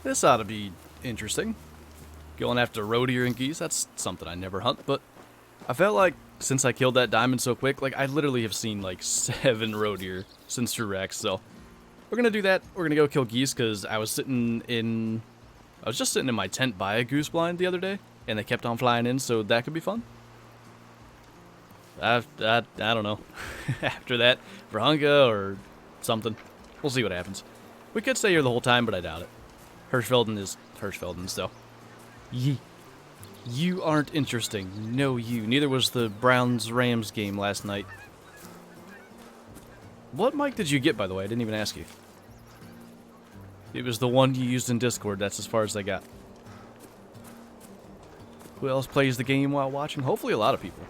This ought to be interesting. Going after roe deer and geese, that's something I never hunt, but I felt like since I killed that diamond so quick, like I literally have seen like 7 roe deer since TruRoe, so we're gonna do that. We're gonna go kill geese because I was just sitting in my tent by a goose blind the other day, and they kept on flying in, so that could be fun. I don't know. After that, Vurhonga or something. We'll see what happens. We could stay here the whole time, but I doubt it. Hirschfelden is Hirschfelden, so. You aren't interesting. No, you. Neither was the Browns-Rams game last night. What mic did you get, by the way? I didn't even ask you. It was the one you used in Discord. That's as far as I got. Who else plays the game while watching? Hopefully a lot of people.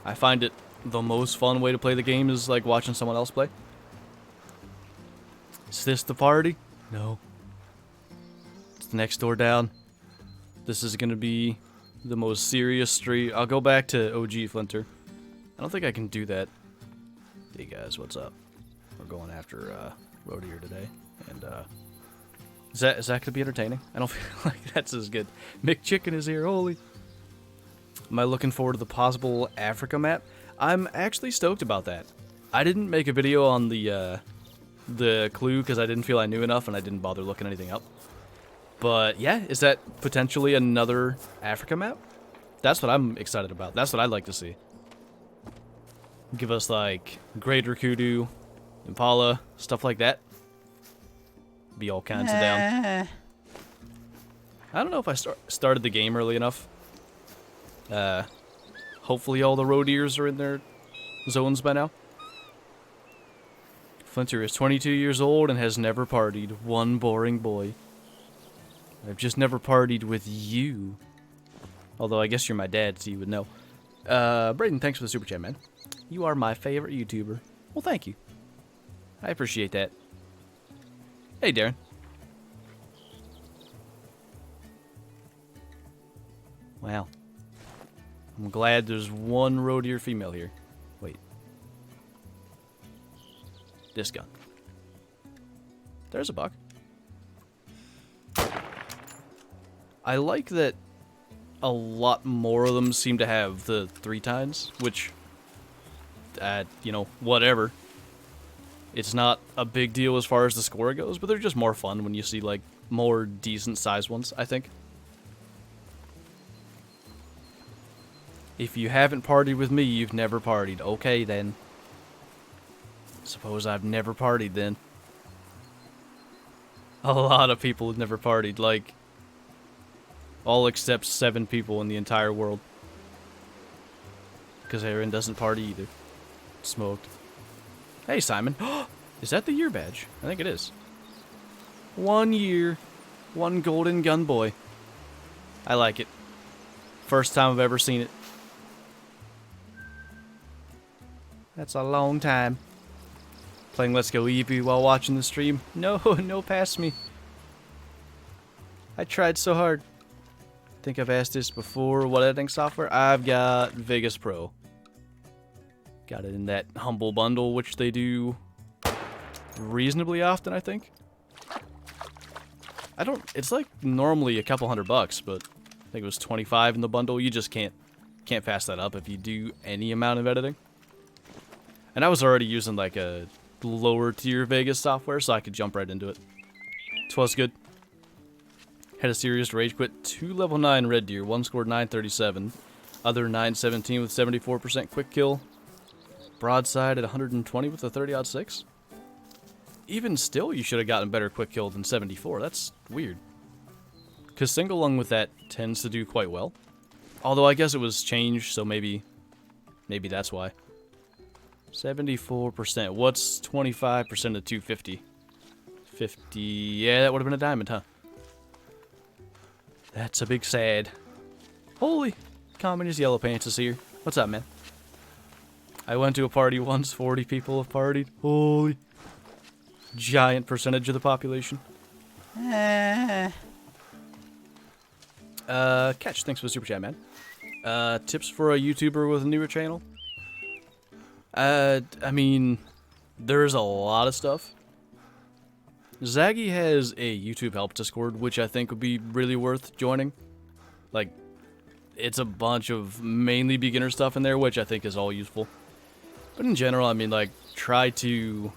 I find it the most fun way to play the game is like watching someone else play. Is this the party? No. It's the next door down. This is going to be the most serious stream. I'll go back to OG Flinter. I don't think I can do that. Hey guys, what's up? We're going after roe deer today. And is that going to be entertaining? I don't feel like that's as good. McChicken is here, holy. Am I looking forward to the possible Africa map? I'm actually stoked about that. I didn't make a video on the clue because I didn't feel I knew enough and I didn't bother looking anything up. But yeah, is that potentially another Africa map? That's what I'm excited about. That's what I'd like to see. Give us like Greater Kudu, Impala, stuff like that. Be all kinds of down. I don't know if I started the game early enough. Hopefully all the roe deers are in their zones by now. Flinter is 22 years old and has never partied. One boring boy. I've just never partied with you. Although I guess you're my dad, so you would know. Brayden, thanks for the super chat, man. You are my favorite YouTuber. Well, thank you. I appreciate that. Hey, Darren. Wow. I'm glad there's one roe deer female here. Wait. This gun. There's a buck. I like that a lot more of them seem to have the 3 tines, which, you know, whatever. It's not a big deal as far as the score goes, but they're just more fun when you see, like, more decent sized ones, I think. If you haven't partied with me, you've never partied. Okay, then. Suppose I've never partied, then. A lot of people have never partied, like, all except 7 people in the entire world. Because Aaron doesn't party either. Smoked. Hey, Simon. Is that the year badge? I think it is. 1 year. 1 golden gun boy. I like it. First time I've ever seen it. That's a long time. Playing Let's Go Eevee while watching the stream. No, no past me. I tried so hard. I think I've asked this before. What editing software? I've got Vegas Pro. Got it in that humble bundle, which they do reasonably often, I think. It's like normally a couple $100, but I think it was 25 in the bundle. You just can't pass that up if you do any amount of editing. And I was already using like a lower tier Vegas software, so I could jump right into it. 'Twas good. Had a serious rage quit. 2 level 9 red deer. One scored 937. Other 917 with 74% quick kill. Broadside at 120 with a 30-06. Even still, you should have gotten better quick kill than 74. That's weird. Because single lung with that tends to do quite well. Although I guess it was changed, so maybe that's why. 74%. What's 25% of 250? 50. Yeah, that would have been a diamond, huh? That's a big sad. Holy. Communist Yellow Pants is here. What's up, man? I went to a party once. 40 people have partied. Holy. Giant percentage of the population. Catch. Thanks for the super chat, man. Tips for a YouTuber with a newer channel? I mean, there's a lot of stuff. Zaggy has a YouTube help Discord, which I think would be really worth joining. Like, it's a bunch of mainly beginner stuff in there, which I think is all useful. But in general, I mean, like, try to...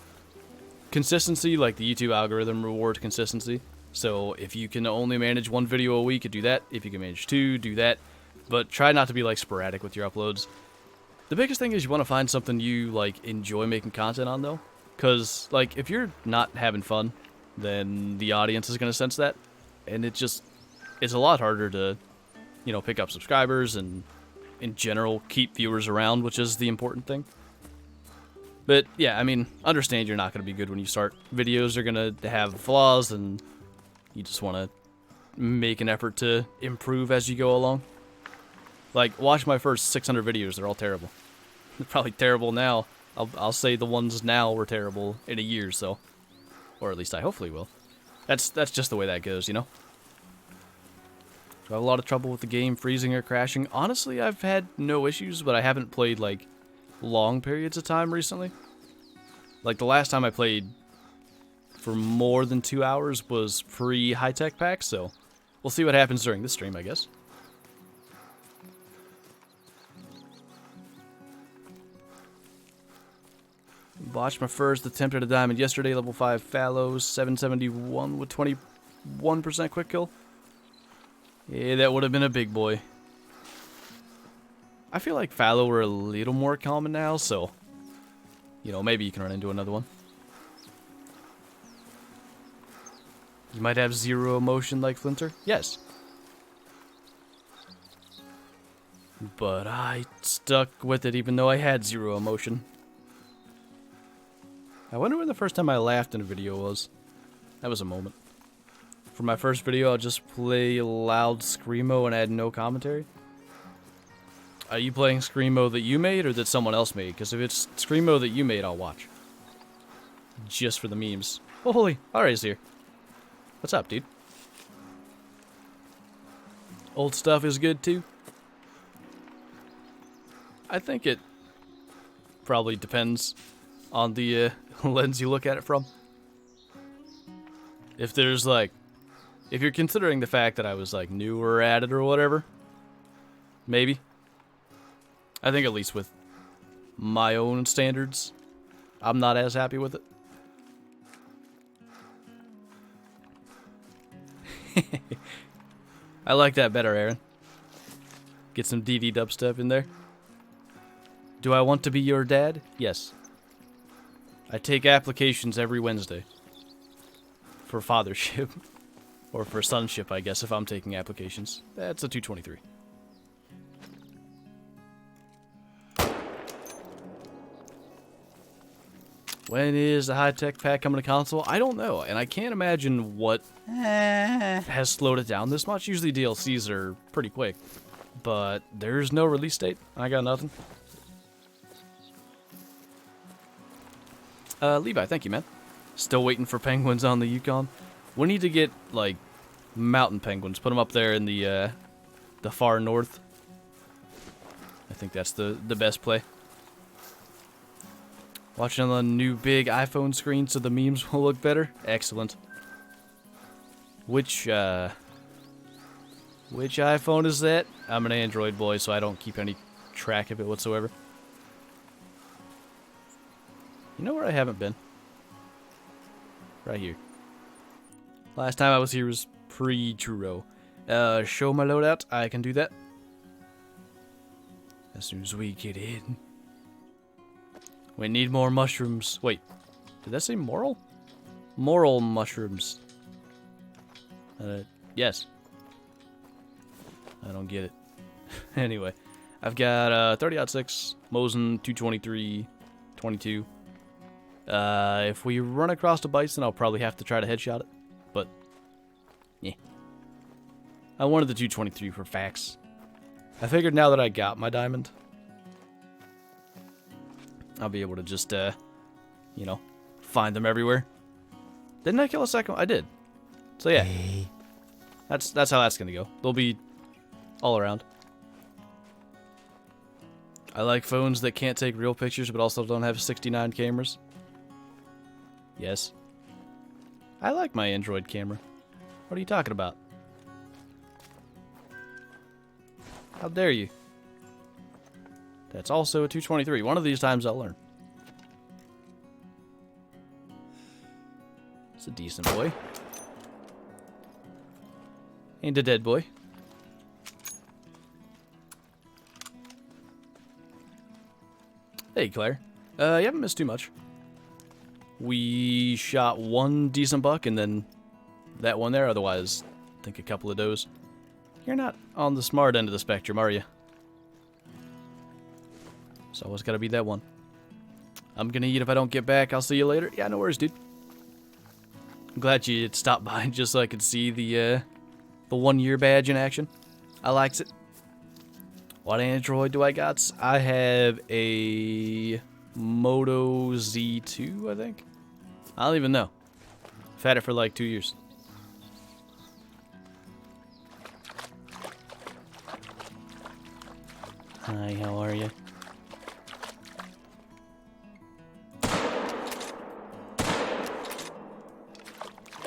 Consistency, like the YouTube algorithm rewards consistency. So if you can only manage 1 video a week, do that. If you can manage 2, do that. But try not to be, like, sporadic with your uploads. The biggest thing is you want to find something you, like, enjoy making content on, though. Because, like, if you're not having fun, then the audience is going to sense that. And it's a lot harder to, you know, pick up subscribers and, in general, keep viewers around, which is the important thing. But, yeah, I mean, understand you're not going to be good when you start. Videos are going to have flaws, and you just want to make an effort to improve as you go along. Like, watch my first 600 videos. They're all terrible. They're probably terrible now. I'll say the ones now were terrible in a year, so. Or at least I hopefully will. That's just the way that goes, you know? Do I have a lot of trouble with the game freezing or crashing? Honestly, I've had no issues, but I haven't played, like, long periods of time recently. Like, the last time I played for more than 2 hours was pre-high-tech pack, so we'll see what happens during this stream, I guess. Botched my first attempt at a diamond yesterday, level 5 fallows, 771 with 21% quick kill. Yeah, that would have been a big boy. I feel like fallow are a little more common now, so, you know, maybe you can run into another one. You might have 0 emotion like Flinter. Yes. But I stuck with it even though I had 0 emotion. I wonder when the first time I laughed in a video was. That was a moment. For my first video, I'll just play loud Screamo and add no commentary. Are you playing Screamo that you made or that someone else made? Because if it's Screamo that you made, I'll watch. Just for the memes. Oh, holy. Alright, here. What's up, dude? Old stuff is good, too? I think it probably depends on the lens you look at it from. If there's, like... If you're considering the fact that I was, like, newer at it or whatever, maybe. I think at least with my own standards, I'm not as happy with it. I like that better, Aaron. Get some DD dubstep in there. Do I want to be your dad? Yes. I take applications every Wednesday. For fathership. Or for sonship, I guess, if I'm taking applications. That's a 223. When is the high-tech pack coming to console? I don't know, and I can't imagine what has slowed it down this much. Usually DLCs are pretty quick, but there's no release date. I got nothing. Levi, thank you, man. Still waiting for penguins on the Yukon. We need to get, like, mountain penguins. Put them up there in the far north. I think that's the best play. Watching on the new big iPhone screen so the memes will look better. Excellent. Which iPhone is that? I'm an Android boy, so I don't keep any track of it whatsoever. You know where I haven't been? Right here. Last time I was here was pre-TruRoe. Show my loadout. I can do that. As soon as we get in. We need more mushrooms. Wait, did that say moral? Moral mushrooms. Yes. I don't get it. Anyway, I've got 30-06, Mosin 223, 22. If we run across the bison, I'll probably have to try to headshot it. But, yeah. I wanted the 223 for facts. I figured now that I got my diamond, I'll be able to just, you know, find them everywhere. Didn't I kill a second one? I did. So yeah, that's how that's gonna go. They'll be all around. I like phones that can't take real pictures but also don't have 69 cameras. Yes. I like my Android camera. What are you talking about? How dare you? That's also a 223. One of these times I'll learn. It's a decent boy. And a dead boy. Hey, Claire. You haven't missed too much. We shot one decent buck and then that one there. Otherwise, I think a couple of does. You're not on the smart end of the spectrum, are you? It's always got to be that one. I'm going to eat if I don't get back. I'll see you later. Yeah, no worries, dude. I'm glad you stopped by just so I could see the 1 year badge in action. I likes it. What Android do I got? I have a Moto Z2, I think. I don't even know. I've had it for like 2 years. Hi, how are you?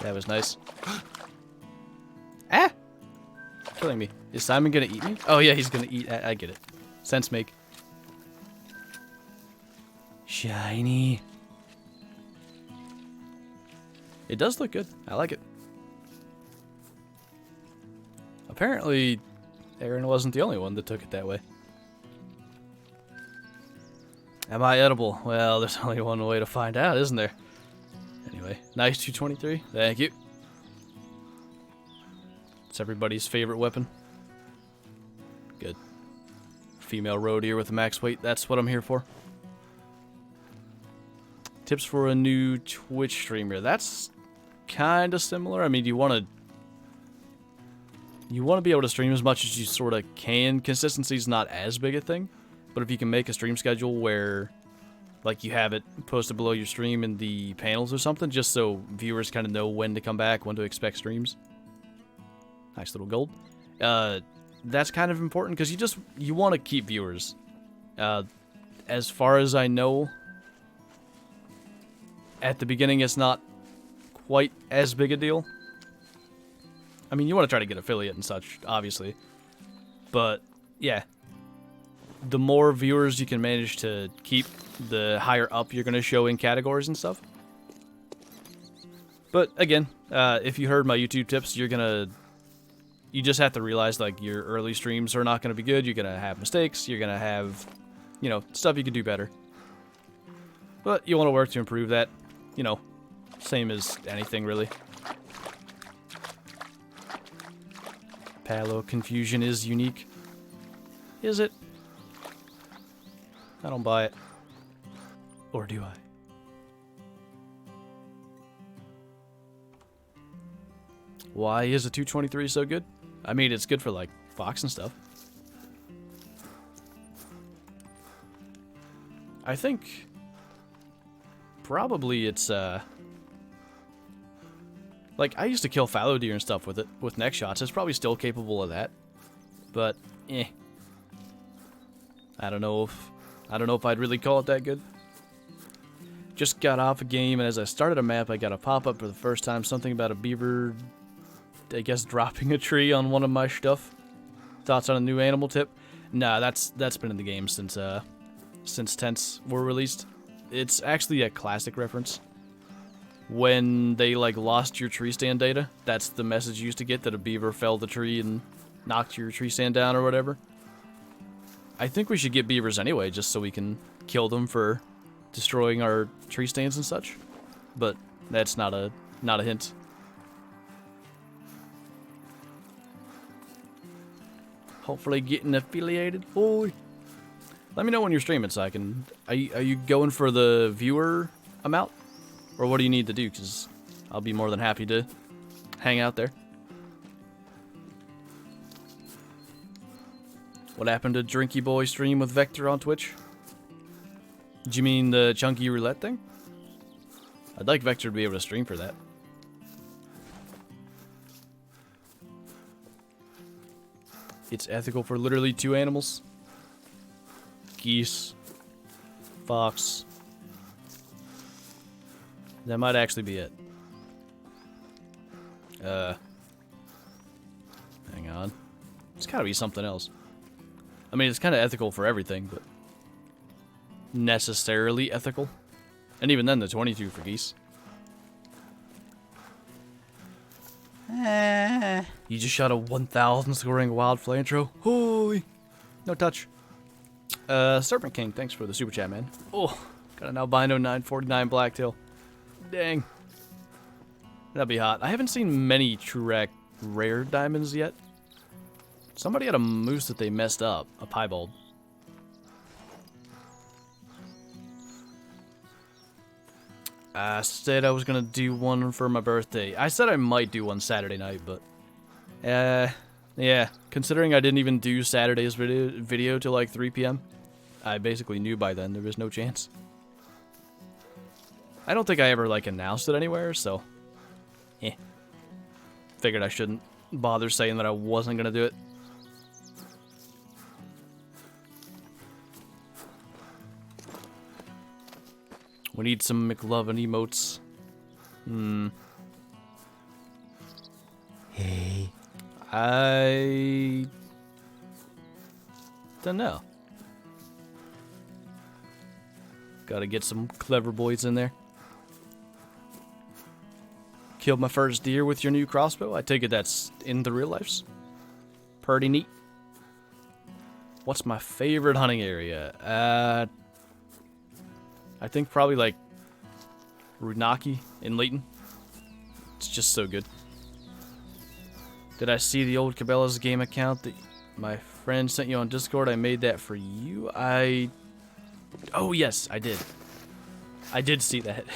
That was nice. Ah! Killing me. Is Simon gonna eat me? Oh yeah, he's gonna eat. I get it. Sense make. Shiny. It does look good. I like it. Apparently, Aaron wasn't the only one that took it that way. Am I edible? Well, there's only one way to find out, isn't there? Anyway, nice 223. Thank you. It's everybody's favorite weapon. Good. Female road deer with a max weight. That's what I'm here for. Tips for a new Twitch streamer. That's kind of similar. I mean, you want to be able to stream as much as you sort of can. Consistency's not as big a thing, but if you can make a stream schedule where, like, you have it posted below your stream in the panels or something, just so viewers kind of know when to come back, when to expect streams. Nice little gold. That's kind of important because you want to keep viewers. As far as I know, at the beginning it's not quite as big a deal. I mean, you want to try to get affiliate and such, obviously. But, yeah. The more viewers you can manage to keep, the higher up you're going to show in categories and stuff. But, again, if you heard my YouTube tips, you just have to realize, like, your early streams are not going to be good. You're going to have mistakes. You're going to have, you know, stuff you could do better. But you want to work to improve that. You know, same as anything, really. Palo confusion is unique. Is it? I don't buy it. Or do I? Why is a 223 so good? I mean, it's good for, like, fox and stuff. I think probably it's, like, I used to kill fallow deer and stuff with it, with neck shots. It's probably still capable of that. But, eh. I don't know if I'd really call it that good. Just got off a game, and as I started a map, I got a pop-up for the first time. Something about a beaver, I guess, dropping a tree on one of my stuff. Thoughts on a new animal tip? Nah, that's been in the game since tents were released. It's actually a classic reference. When they, like, lost your tree stand data, that's the message you used to get, that a beaver felled the tree and knocked your tree stand down or whatever. I think we should get beavers anyway, just so we can kill them for destroying our tree stands and such. But that's not a hint. Hopefully getting affiliated, boy. Let me know when you're streaming so I can... Are you going for the viewer amount? Or what do you need to do? Because I'll be more than happy to hang out there. What happened to Drinky Boy stream with Vector on Twitch? Do you mean the chunky roulette thing? I'd like Vector to be able to stream for that. It's ethical for literally 2 animals. Geese. Fox. That might actually be it. Hang on. It's gotta be something else. I mean, it's kind of ethical for everything, but necessarily ethical. And even then, the 22 for geese. You just shot a 1,000 scoring wild flantro. Holy! No touch. Serpent King, thanks for the super chat, man. Oh, got an albino 949 blacktail. Dang. That'd be hot. I haven't seen many TruRoe rare diamonds yet. Somebody had a moose that they messed up. A piebald. I said I was gonna do one for my birthday. I said I might do one Saturday night, but... yeah. Considering I didn't even do Saturday's video till like 3 p.m., I basically knew by then there was no chance. I don't think I ever, like, announced it anywhere, so... Figured I shouldn't bother saying that I wasn't gonna do it. We need some McLovin emotes. Hey. I don't know. Gotta get some clever boys in there. Killed my first deer with your new crossbow. I take it that's in the real lives. Pretty neat. What's my favorite hunting area? I think probably like Runaki in Layton. It's just so good. Did I see the old Cabela's game account that my friend sent you on Discord? I made that for you. Oh yes, I did. I did see that.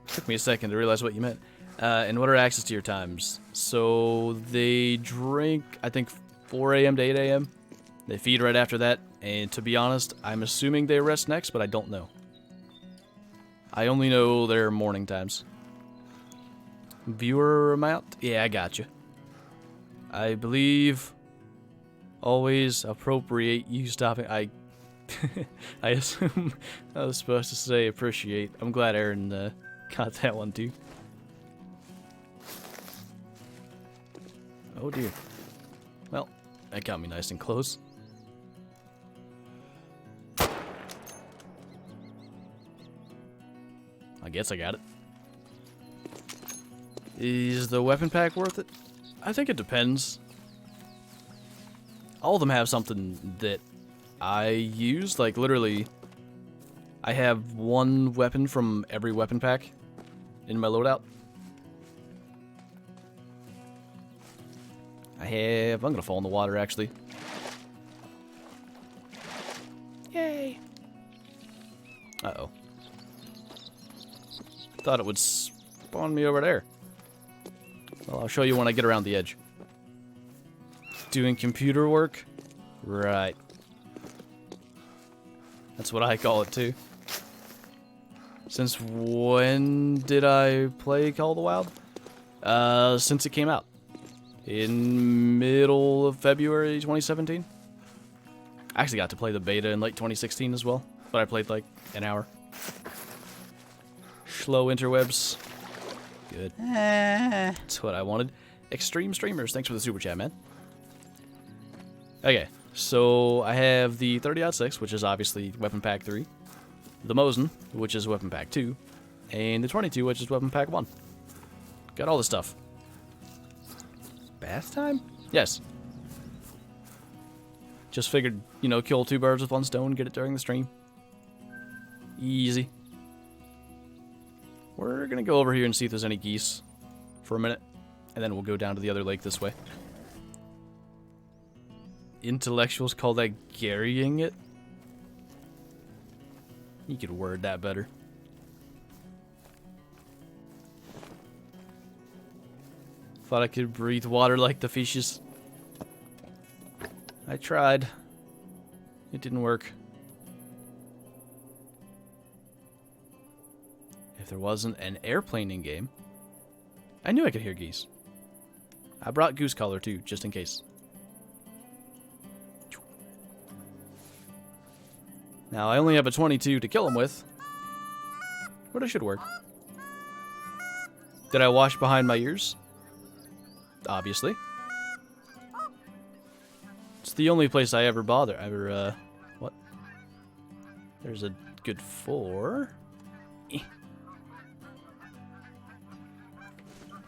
Took me a second to realize what you meant. And what are access to your times? So they drink, I think, 4 a.m. to 8 a.m. They feed right after that. And to be honest, I'm assuming they rest next, but I don't know. I only know their morning times. Viewer amount? Yeah, I got you. I believe always appropriate you stopping. I assume I was supposed to say appreciate. I'm glad Aaron got that one too. Oh dear. Well, that got me nice and close. I guess I got it. Is the weapon pack worth it? I think it depends. All of them have something that I use. Like, literally, I have one weapon from every weapon pack in my loadout. I'm gonna fall in the water, actually. Yay! Uh-oh. Thought it would spawn me over there. Well, I'll show you when I get around the edge. Doing computer work? Right. That's what I call it, too. Since when did I play Call of the Wild? Since it came out. In middle of February 2017. I actually got to play the beta in late 2016 as well. But I played like an hour. Slow interwebs. Good. That's what I wanted. Extreme Streamers, thanks for the super chat, man. Okay, so I have the 30-06, which is obviously Weapon Pack 3. The Mosin, which is Weapon Pack 2. And the 22, which is Weapon Pack 1. Got all the stuff. Bath time? Yes. Just figured, you know, kill 2 birds with 1 stone, get it during the stream. Easy. We're gonna go over here and see if there's any geese for a minute, and then we'll go down to the other lake this way. Intellectuals call that garrying it. You could word that better. Thought I could breathe water like the fishes. I tried. It didn't work. If there wasn't an airplane in game, I knew I could hear geese. I brought goose color too, just in case. Now I only have a 22 to kill them with, but it should work. Did I wash behind my ears? Obviously. It's the only place I ever bother. What? There's a good 4. Eh.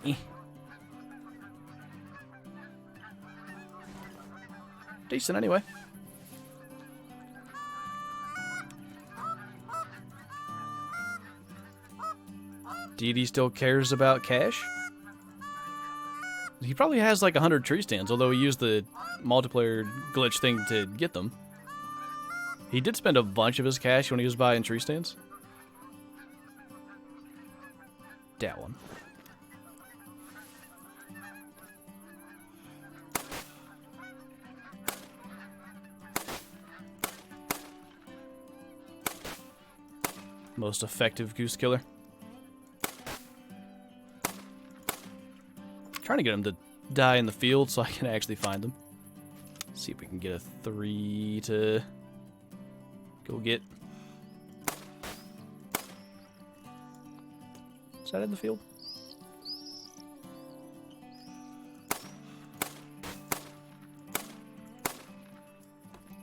Eh. Decent anyway. DD still cares about cash? He probably has like 100 tree stands, although he used the multiplayer glitch thing to get them. He did spend a bunch of his cash when he was buying tree stands. That one. Most effective goose killer. Trying to get him to die in the field so I can actually find them. See if we can get a 3 to go get. Is that in the field?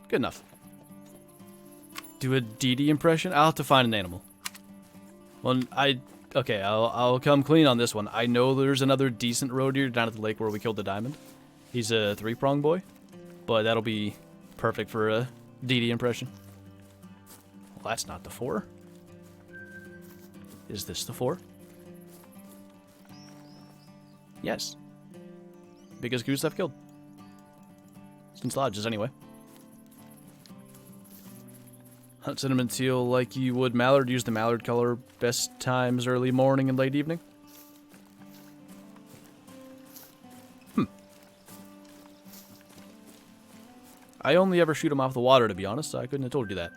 Good enough. Do a DD impression? I'll have to find an animal. Well, okay, I'll come clean on this one. I know there's another decent roe deer down at the lake where we killed the diamond. He's a 3-prong boy, but that'll be perfect for a DD impression. Well, that's not the 4. Is this the 4? Yes. Biggest goose I've killed. Since lodges, anyway. Hunt cinnamon teal like you would mallard. Use the mallard color. Best times early morning and late evening. I only ever shoot them off the water, to be honest, so I couldn't have told you that.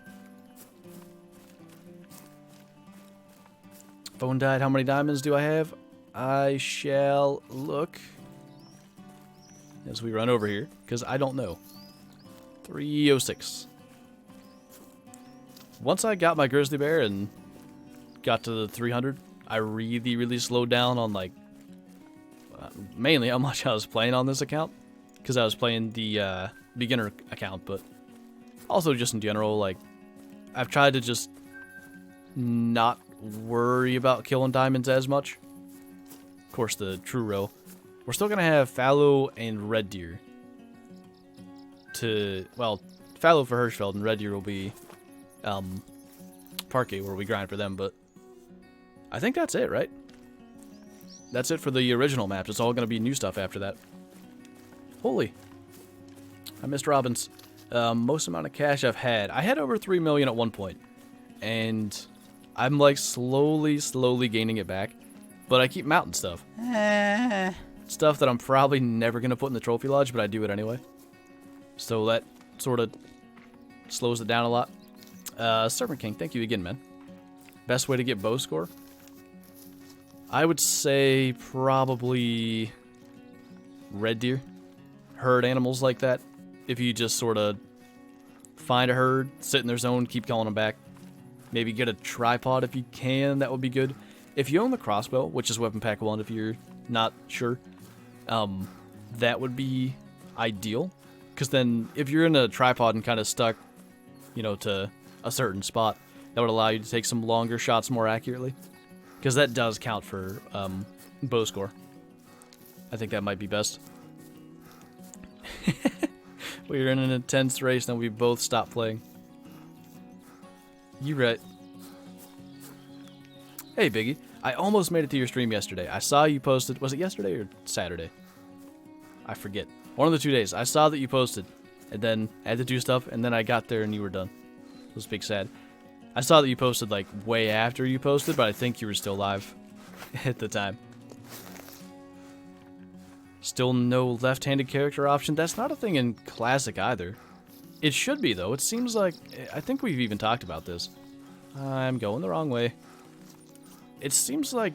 Phone died. How many diamonds do I have? I shall look as we run over here, because I don't know. 306. Once I got my grizzly bear and got to the 300, I really slowed down on, like, mainly how much I was playing on this account, because I was playing the beginner account, but also just in general, like, I've tried to just not worry about killing diamonds as much. Of course, the TruRoe. We're still going to have fallow and red deer to, well, fallow for Hirschfelden, red deer will be Parquet, where we grind for them, but I think that's it, right? That's it for the original maps. It's all going to be new stuff after that. Holy. I missed Robbins. Most amount of cash I've had. I had over 3 million at one point, and I'm like slowly gaining it back, but I keep mounting stuff. Stuff that I'm probably never going to put in the trophy lodge, but I do it anyway. So that sort of slows it down a lot. Serpent King, thank you again, man. Best way to get bow score? I would say probably red deer. Herd animals like that. If you just sort of find a herd, sit in their zone, keep calling them back. Maybe get a tripod if you can, that would be good. If you own the crossbow, which is weapon pack 1 if you're not sure, that would be ideal. Because then if you're in a tripod and kind of stuck, you know, to a certain spot, that would allow you to take some longer shots more accurately, because that does count for bow score. I think that might be best. We were in an intense race, then we both stopped playing. You right. Hey Biggie, I almost made it to your stream yesterday. I saw you posted, was it yesterday or Saturday? I forget. One of the 2 days. I saw that you posted, and then I had to do stuff, and then I got there and you were done. It was big sad. I saw that you posted like way after you posted, but I think you were still live at the time. Still no left-handed character option. That's not a thing in Classic either. It should be though. It seems like, I think we've even talked about this. I'm going the wrong way. It seems like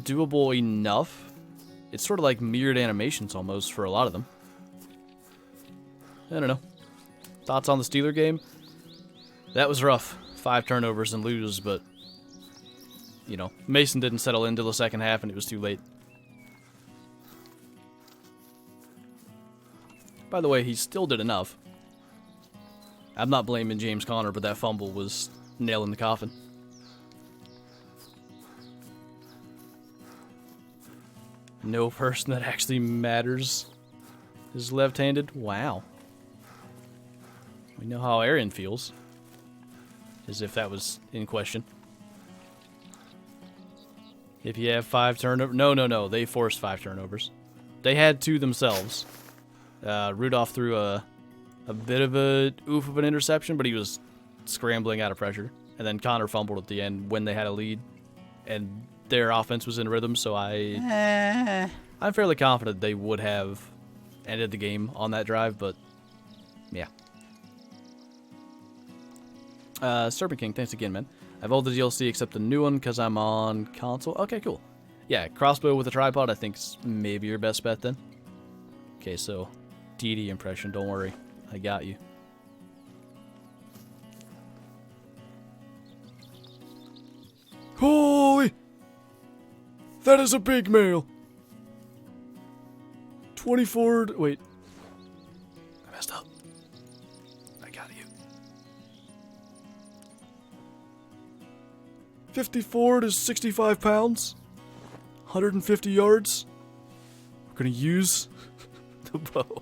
doable enough. It's sort of like mirrored animations almost for a lot of them. I don't know. Thoughts on the Steeler game? That was rough. 5 turnovers and lose, but you know, Mason didn't settle into the second half and it was too late. By the way, he still did enough. I'm not blaming James Conner, but that fumble was nail in the coffin. No person that actually matters is left-handed. Wow. We know how Aaron feels. As if that was in question. If you have 5 turnovers... No. They forced 5 turnovers. They had 2 themselves. Rudolph threw a bit of a oof of an interception, but he was scrambling out of pressure. And then Connor fumbled at the end when they had a lead. And their offense was in rhythm, so I'm fairly confident they would have ended the game on that drive, but yeah. Serpent King, thanks again, man. I have all the DLC except the new one because I'm on console. Okay, cool. Yeah, crossbow with a tripod I think is maybe your best bet then. Okay, so DD impression, don't worry. I got you. Holy! That is a big male! 24... Wait. I messed up. I got you. 54 to 65 pounds. 150 yards. We're gonna use the bow.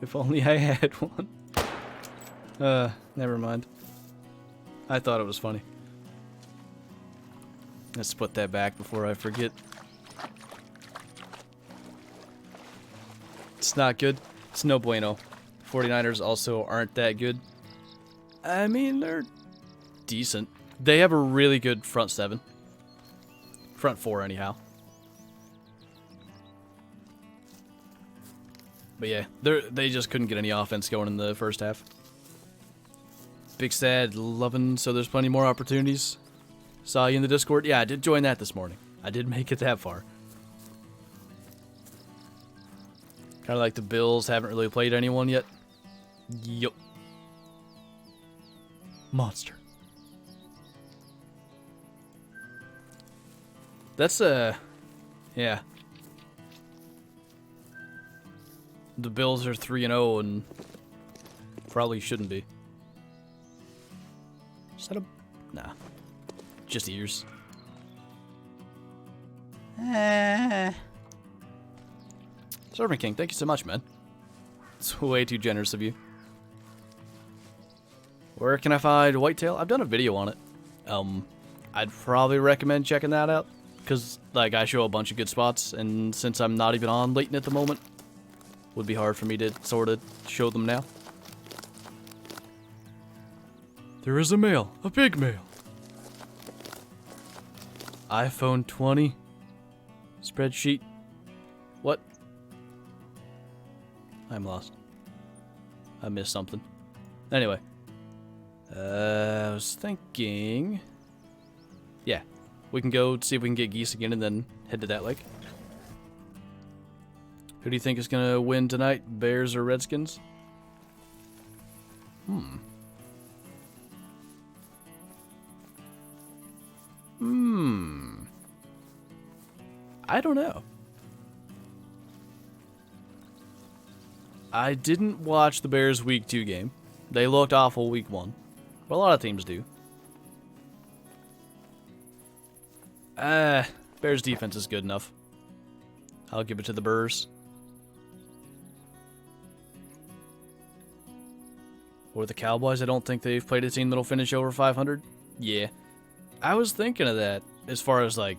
If only I had one. Never mind. I thought it was funny. Let's put that back before I forget. It's not good. It's no bueno. 49ers also aren't that good. I mean, they're decent. They have a really good front 7. Front 4, anyhow. But yeah, they just couldn't get any offense going in the first half. Big sad, loving, so there's plenty more opportunities. Saw you in the Discord. Yeah, I did join that this morning. I did make it that far. Kind of like the Bills haven't really played anyone yet. Yup. Monster. That's yeah. The Bills are 3-0 and probably shouldn't be. Is that a... Nah. Just ears. Servant King, thank you so much, man. It's way too generous of you. Where can I find whitetail? I've done a video on it. I'd probably recommend checking that out. Because, like, I show a bunch of good spots, and since I'm not even on Layton at the moment, would be hard for me to sort of show them now. There is a male. A big male. iPhone 20. Spreadsheet. What? I'm lost. I missed something. Anyway. I was thinking... Yeah. We can go see if we can get geese again and then head to that lake. Who do you think is going to win tonight? Bears or Redskins? I don't know. I didn't watch the Bears week 2 game. They looked awful week 1. But a lot of teams do. Bears defense is good enough. I'll give it to the Burrs. Or the Cowboys. I don't think they've played a team that'll finish over 500. Yeah. I was thinking of that as far as, like,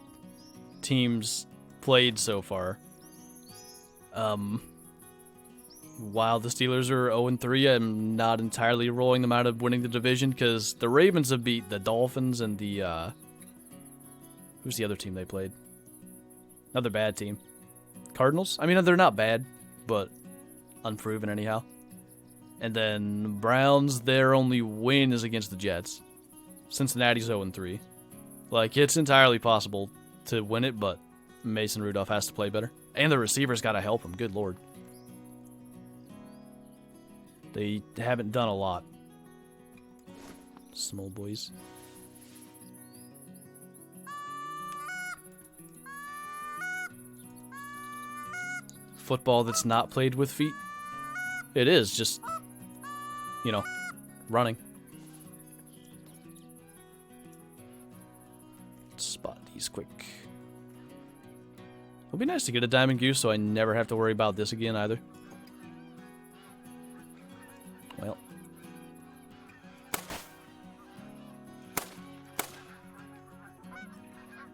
teams played so far. While the Steelers are 0-3, I'm not entirely rolling them out of winning the division because the Ravens have beat the Dolphins and the, who's the other team they played? Another bad team. Cardinals? I mean, they're not bad, but unproven anyhow. And then Browns, their only win is against the Jets. Cincinnati's 0-3. Like, it's entirely possible to win it, but Mason Rudolph has to play better. And the receivers got to help him, good lord. They haven't done a lot. Small boys. football that's not played with feet. It is just, you know, running. Let's spot these quick. It'll be nice to get a diamond goose so I never have to worry about this again either. Well.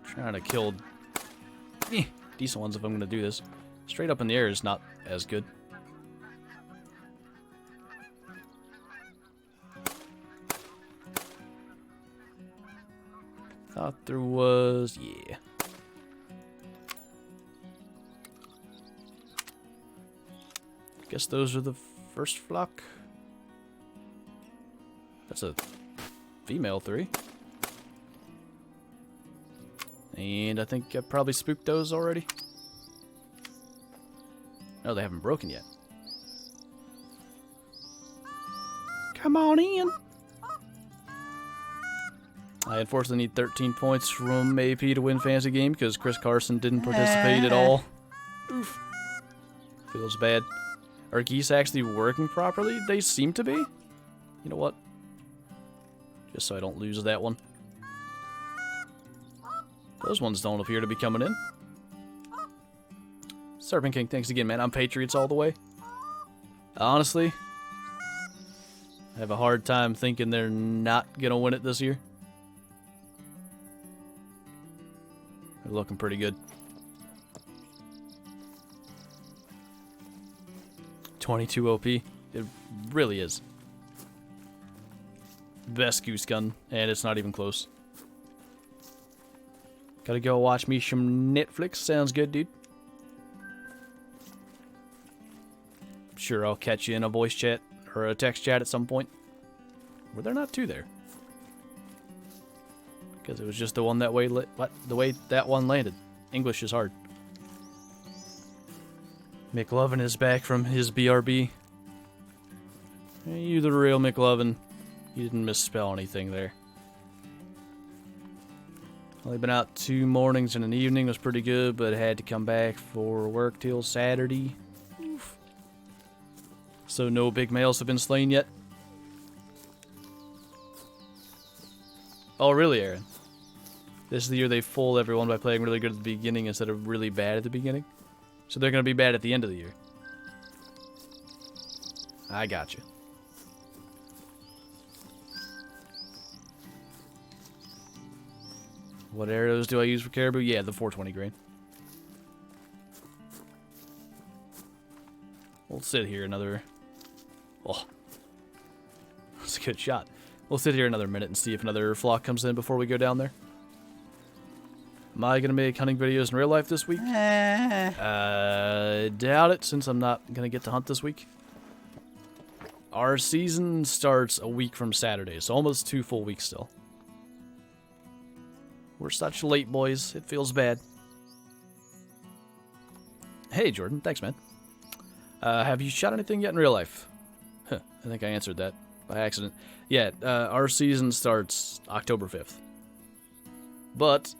Trying to kill decent ones if I'm going to do this. Straight up in the air is not as good. Thought there was... yeah. Guess those are the first flock. That's a female 3. And I think I probably spooked those already. No, they haven't broken yet. Come on in. I unfortunately need 13 points from AP to win fantasy game because Chris Carson didn't participate at all. Oof. Feels bad. Are geese actually working properly? They seem to be. You know what? Just so I don't lose that one. Those ones don't appear to be coming in. Serpent King, thanks again, man. I'm Patriots all the way. Honestly, I have a hard time thinking they're not going to win it this year. They're looking pretty good. 22 OP. It really is. Best goose gun, and it's not even close. Gotta go watch me some Netflix. Sounds good, dude. Sure, I'll catch you in a voice chat or a text chat at some point. Were there not 2 there? Because it was just the one that way. The way that one landed. English is hard. McLovin is back from his BRB. Hey, you the real McLovin. You didn't misspell anything there. Only been out 2 mornings and an evening. Was pretty good, but had to come back for work till Saturday. Oof. So no big males have been slain yet. Oh, really, Aaron? This is the year they fool everyone by playing really good at the beginning instead of really bad at the beginning? So they're going to be bad at the end of the year. I got you. What arrows do I use for caribou? Yeah, the 420 grain. We'll sit here another... oh. That's a good shot. We'll sit here another minute and see if another flock comes in before we go down there. Am I going to make hunting videos in real life this week? Doubt it, since I'm not going to get to hunt this week. Our season starts a week from Saturday, so almost 2 full weeks still. We're such late, boys. It feels bad. Hey, Jordan. Thanks, man. Have you shot anything yet in real life? Huh, I think I answered that by accident. Yeah, our season starts October 5th. But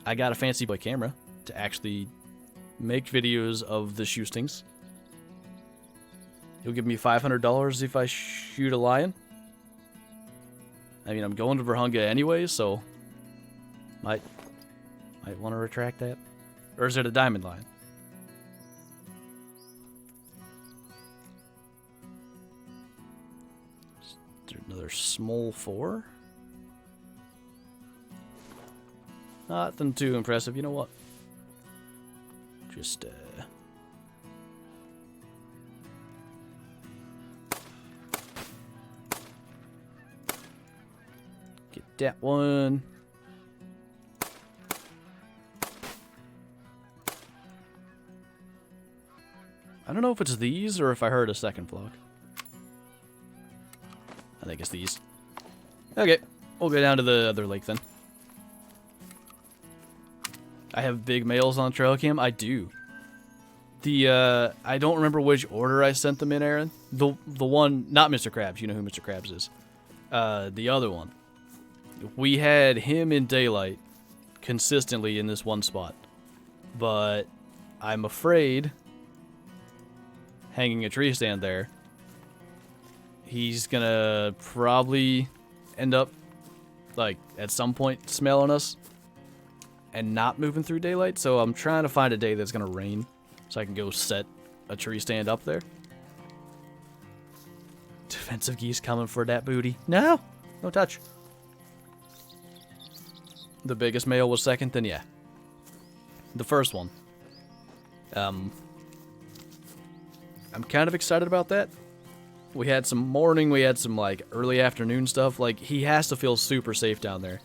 I got a fancy boy camera to actually make videos of the shootings. You'll give me $500 if I shoot a lion. I mean, I'm going to Vurhonga anyway, so might want to retract that. Or is it a diamond lion? Is there another small 4? Nothing too impressive. You know what? Just, get that one. I don't know if it's these or if I heard a second flock. I think it's these. Okay, we'll go down to the other lake then. I have big males on trail cam. I do. The I don't remember which order I sent them in, Aaron. The one, not Mr. Krabs. You know who Mr. Krabs is. The other one. We had him in daylight consistently in this one spot, but I'm afraid hanging a tree stand there, he's gonna probably end up, like, at some point smelling us and not moving through daylight. So I'm trying to find a day that's gonna rain so I can go set a tree stand up there. Defensive geese coming for that booty. No! No touch. The biggest male was second, then yeah. The first one. I'm kind of excited about that. We had some morning, we had some, like, early afternoon stuff. Like, he has to feel super safe down there.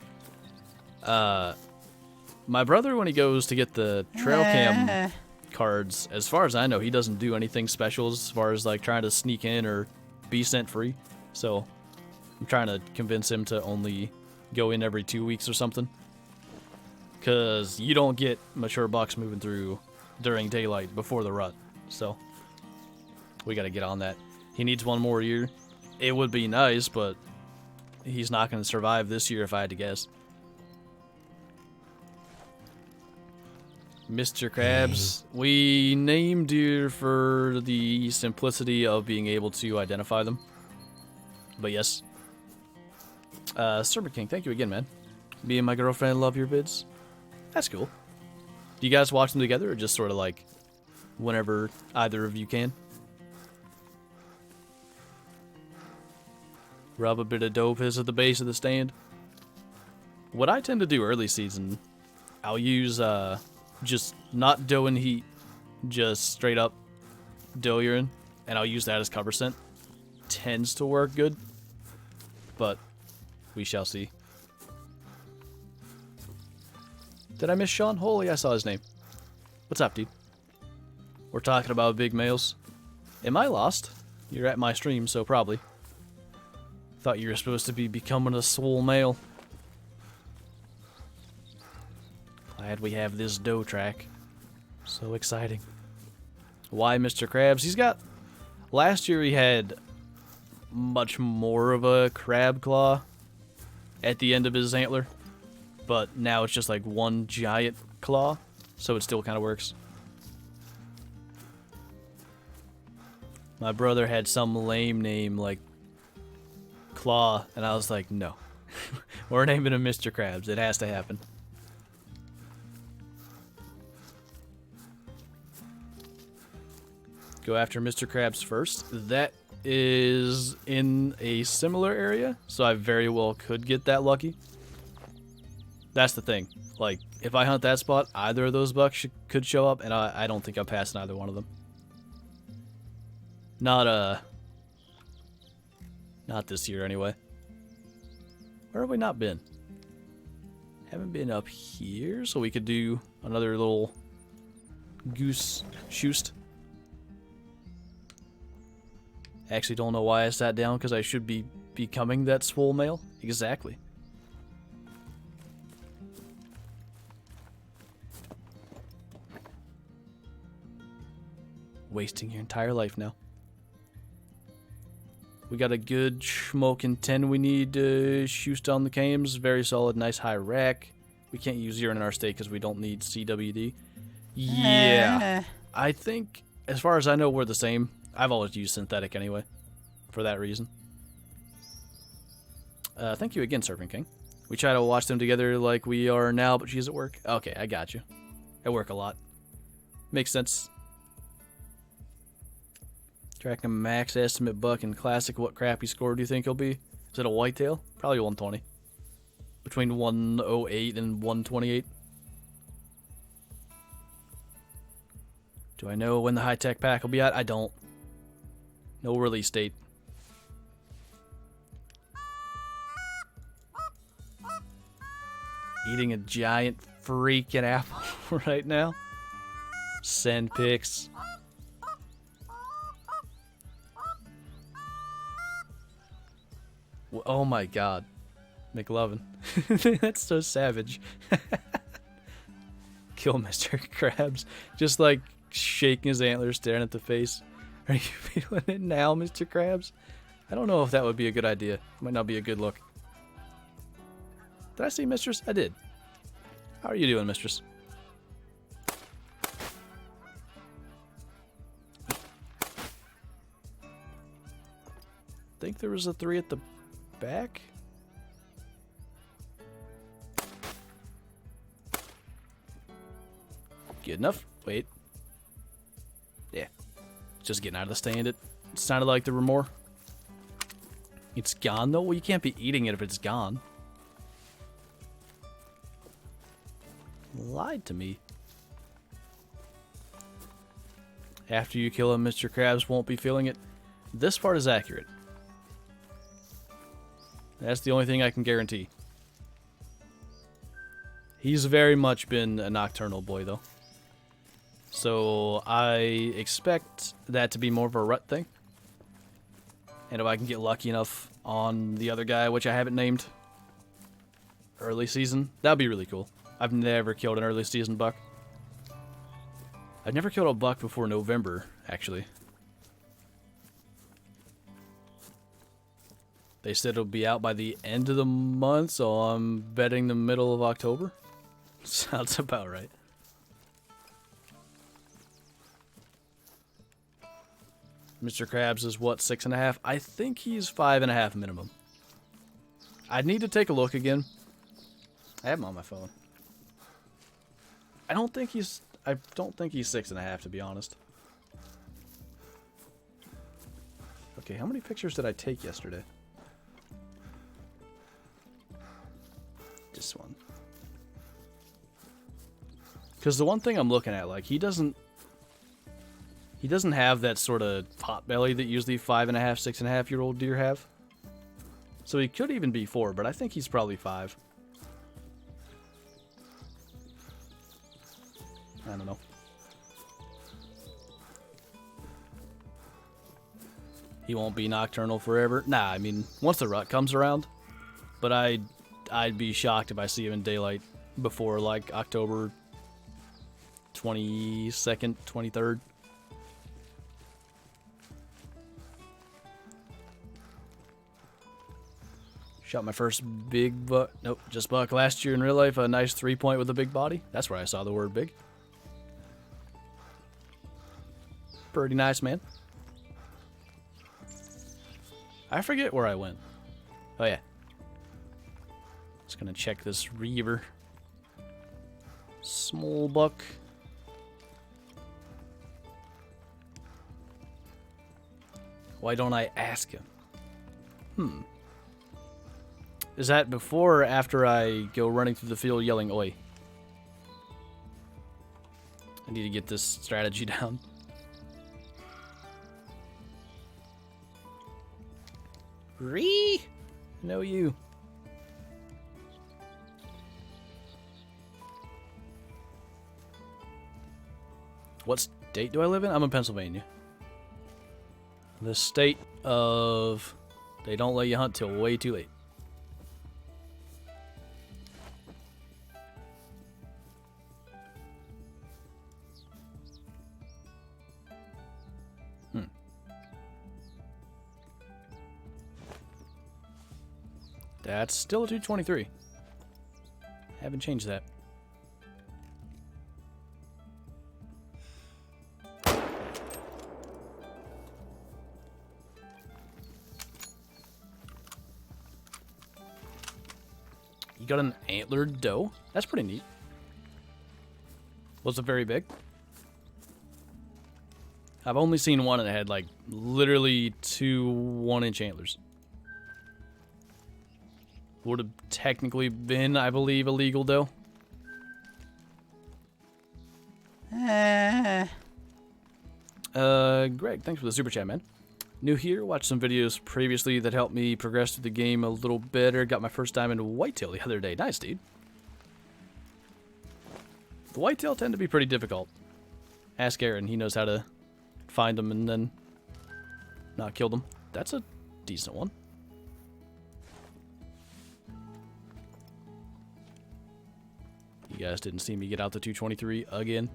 My brother, when he goes to get the trail cam cards, as far as I know, he doesn't do anything special as far as, like, trying to sneak in or be scent free. So, I'm trying to convince him to only go in every 2 weeks or something. Because you don't get mature bucks moving through during daylight before the rut. So, we got to get on that. He needs one more year. It would be nice, but he's not going to survive this year if I had to guess. Mr. Krabs. We named deer for the simplicity of being able to identify them. But yes. Serpent King, thank you again, man. Me and my girlfriend love your vids. That's cool. Do you guys watch them together or just sort of like whenever either of you can? Rub a bit of dope piss at the base of the stand. What I tend to do early season, I'll use just not dough and heat, just straight up dough urine, and I'll use that as cover scent. Tends to work good, but we shall see. Did I miss Sean? Holy, I saw his name. What's up, dude? We're talking about big males. Am I lost? You're at my stream, so probably. Thought you were supposed to be becoming a swole male. Glad we have this doe track. So exciting. Why Mr. Krabs? He's got... Last year he had much more of a crab claw at the end of his antler. But now it's just like one giant claw. So it still kind of works. My brother had some lame name like Claw, and I was like, no. We're naming him Mr. Krabs. It has to happen. Go after Mr. Krabs first. That is in a similar area, so I very well could get that lucky. That's the thing. Like, if I hunt that spot, either of those bucks could show up, and I don't think I'm passing either one of them. Not this year, anyway. Where have we not been? Haven't been up here, so we could do another little goose shoost. Actually don't know why I sat down, because I should be becoming that swole male. Exactly. Wasting your entire life now. We got a good smoking 10 we need to shoot on the cams. Very solid, nice high rack. We can't use urine in our state because we don't need CWD. Yeah. I think, as far as I know, we're the same. I've always used synthetic anyway, for that reason. Thank you again, Serpent King. We try to watch them together like we are now, but she's at work. Okay, I got you. I work a lot. Makes sense. Tracking a max estimate buck in classic. What crappy score do you think he'll be? Is it a whitetail? Probably 120. Between 108 and 128. Do I know when the high-tech pack will be out? I don't. No release date. Eating a giant freaking apple right now. Send pics. Oh my god. McLovin. That's so savage. Kill Mr. Krabs. Just like shaking his antlers, staring at the face. Are you feeling it now, Mr. Krabs? I don't know if that would be a good idea. Might not be a good look. Did I see Mistress? I did. How are you doing, Mistress? think there was a 3 at the back. Good enough. Wait. Yeah. Just getting out of the stand. It sounded like there were more. It's gone, though? Well, you can't be eating it if it's gone. Lied to me. After you kill him, Mr. Krabs won't be feeling it. This part is accurate. That's the only thing I can guarantee. He's very much been a nocturnal boy, though. So I expect that to be more of a rut thing. And if I can get lucky enough on the other guy, which I haven't named, early season, that'd be really cool. I've never killed an early season buck. I've never killed a buck before November, actually. They said it'll be out by the end of the month, so I'm betting the middle of October. Sounds about right. Mr. Krabs is what, 6.5? I think he's 5.5 minimum. I'd need to take a look again. I have him on my phone. I don't think he's 6.5, to be honest. Okay, how many pictures did I take yesterday? Just one. Because the one thing I'm looking at, like, he doesn't have that sort of pot belly that usually 5.5, 6.5-year-old deer have. So he could even be 4, but I think he's probably 5. I don't know. He won't be nocturnal forever. Nah, I mean, once the rut comes around. But I'd be shocked if I see him in daylight before, like, October 22nd, 23rd. Shot my first big buck. Nope, just buck last year in real life. A nice 3-point with a big body. That's where I saw the word big. Pretty nice, man. I forget where I went. Oh, yeah. Just gonna check this reaver. Small buck. Why don't I ask him? Is that before or after I go running through the field yelling, oi? I need to get this strategy down. Ree! Know you. What state do I live in? I'm in Pennsylvania. The state of... They don't let you hunt till way too late. That's still a 223. Haven't changed that. You got an antlered doe? That's pretty neat. Was it very big? I've only seen one and it had like literally 2 1-inch antlers. Would have technically been, I believe, illegal, though. Greg, thanks for the super chat, man. New here, watched some videos previously that helped me progress through the game a little better. Got my first time into whitetail the other day. Nice, dude. The whitetail tend to be pretty difficult. Ask Aaron, he knows how to find them and then not kill them. That's a decent one. You guys didn't see me get out the 223 again.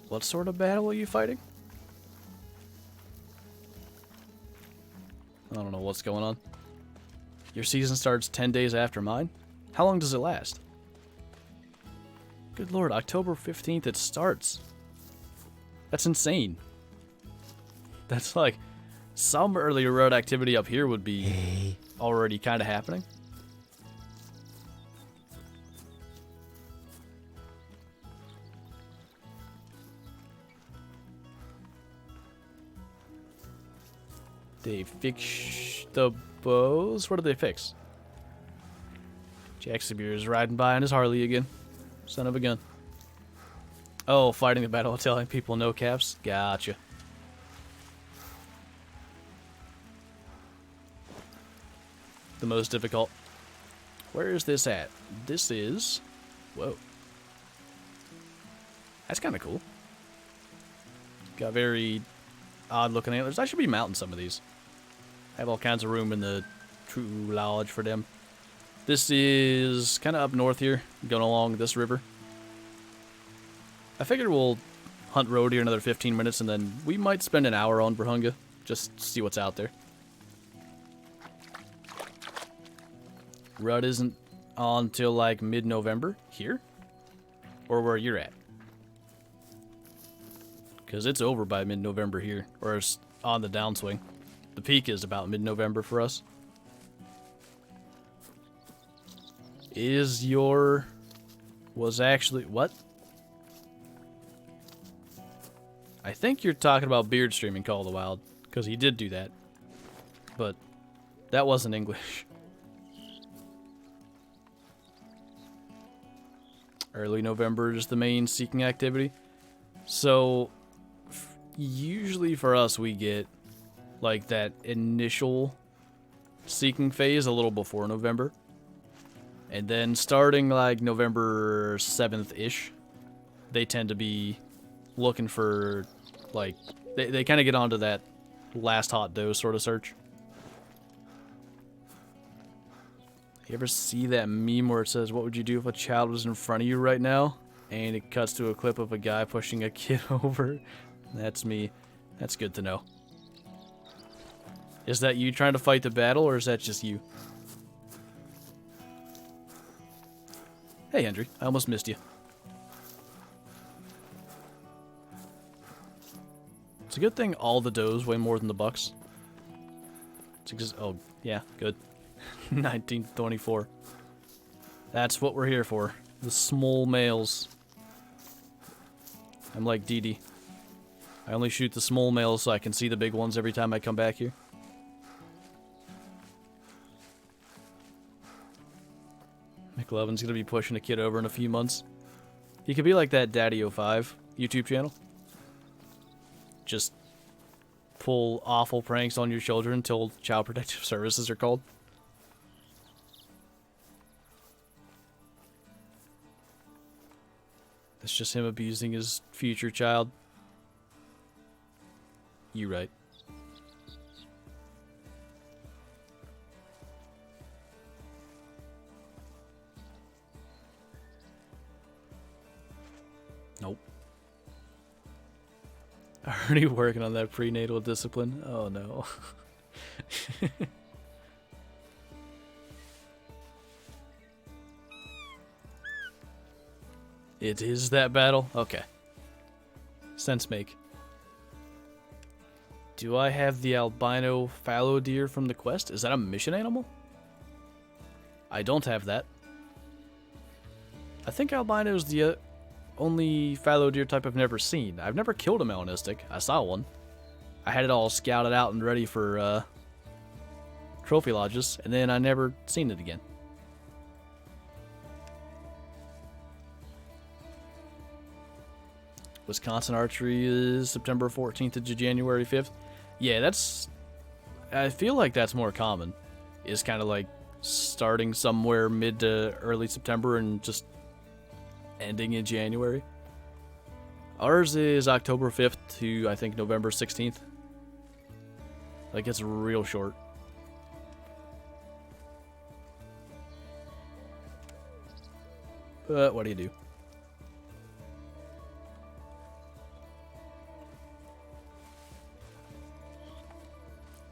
What sort of battle are you fighting? I don't know what's going on. Your season starts 10 days after mine? How long does it last? Good lord, October 15th it starts. That's insane. That's like, some earlier road activity up here would be already kind of happening. They fix the bows? What did they fix? Jackson is riding by on his Harley again. Son of a gun. Oh, fighting the battle, telling people no caps? Gotcha. The most difficult. Where is this at? This is... Whoa. That's kind of cool. Got very odd looking antlers. I should be mounting some of these. I have all kinds of room in the true lodge for them. This is kind of up north here, going along this river. I figured we'll hunt road here another 15 minutes, and then we might spend an hour on Vurhonga, just see what's out there. Rut isn't on till like mid-November here, or where you're at, because it's over by mid-November here, or it's on the downswing. The peak is about mid-November for us. Was actually what? I think you're talking about beard streaming Call of the Wild, because he did do that, but that wasn't English. Early November is the main seeking activity. So, usually for us, we get like that initial seeking phase a little before November. And then starting like November 7th-ish, they tend to be looking for, like, they kind of get onto that last hot doe sort of search. You ever see that meme where it says, what would you do if a child was in front of you right now? And it cuts to a clip of a guy pushing a kid over. That's me. That's good to know. Is that you trying to fight the battle, or is that just you? Hey, Hendry. I almost missed you. It's a good thing all the does weigh more than the bucks. Oh, yeah, good. 1924. That's what we're here for. The small males. I'm like Dee Dee. I only shoot the small males so I can see the big ones every time I come back here. McLovin's gonna be pushing a kid over in a few months. He could be like that Daddy05 YouTube channel. Just pull awful pranks on your children until Child Protective Services are called. That's just him abusing his future child. You right. Nope. Already working on that prenatal discipline. Oh no. It is that battle? Okay. Sense make. Do I have the albino fallow deer from the quest? Is that a mission animal? I don't have that. I think albino is the only fallow deer type I've never seen. I've never killed a melanistic. I saw one. I had it all scouted out and ready for trophy lodges, and then I never seen it again. Wisconsin archery is September 14th to January 5th. Yeah, that's... I feel like that's more common. Is kind of like starting somewhere mid to early September and just ending in January. Ours is October 5th to, I think, November 16th. Like, it's real short. But what do you do?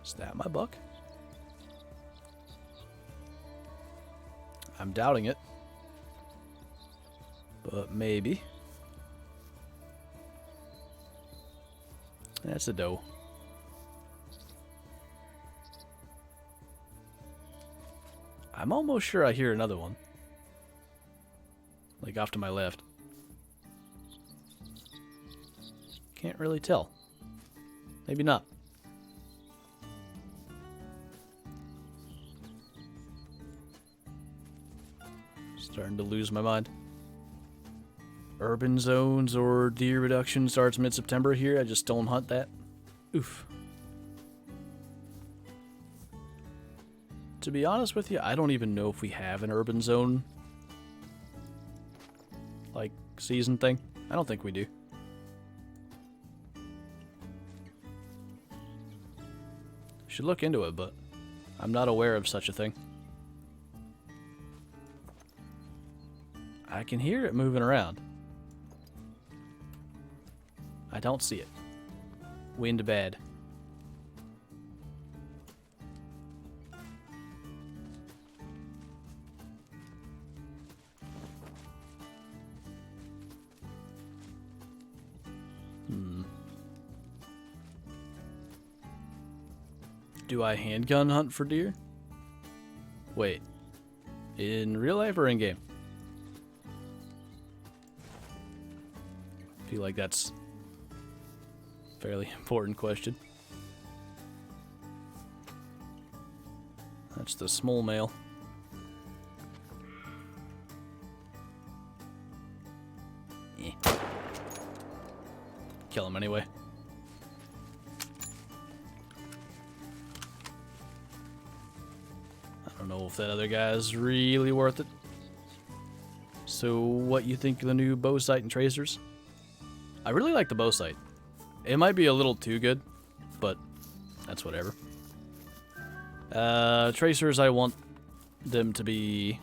Is that my buck? I'm doubting it. But But maybe. That's a doe. I'm almost sure I hear another one. Like off to my left. Can't really tell. Maybe not. Starting to lose my mind. Urban zones or deer reduction starts mid-September here. I just don't hunt that. Oof. To be honest with you, I don't even know if we have an urban zone like season thing. I don't think we do. Should look into it, but I'm not aware of such a thing. I can hear it moving around. I don't see it. Wind bad. Do I handgun hunt for deer? Wait. In real life or in game? I feel like that's a fairly important question. That's the small male. Eh. Kill him anyway. I don't know if that other guy is really worth it. So, what you think of the new bow sight and tracers? I really like the bow sight. It might be a little too good, but that's whatever. Tracers, I want them to be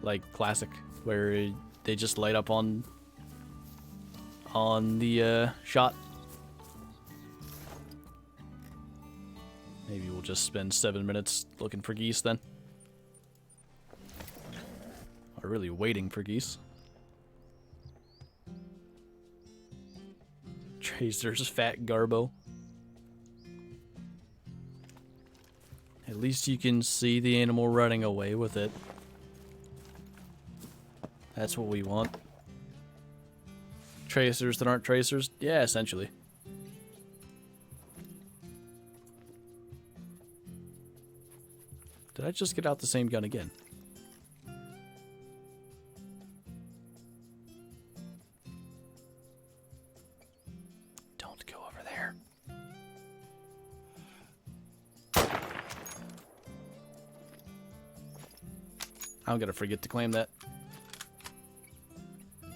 like classic, where they just light up on the shot. Maybe we'll just spend 7 minutes looking for geese then. Or really waiting for geese. Tracer's fat garbo. At least you can see the animal running away with it. That's what we want. Tracers that aren't tracers? Yeah, essentially. Did I just get out the same gun again? Don't go over there. I'm gonna forget to claim that. Do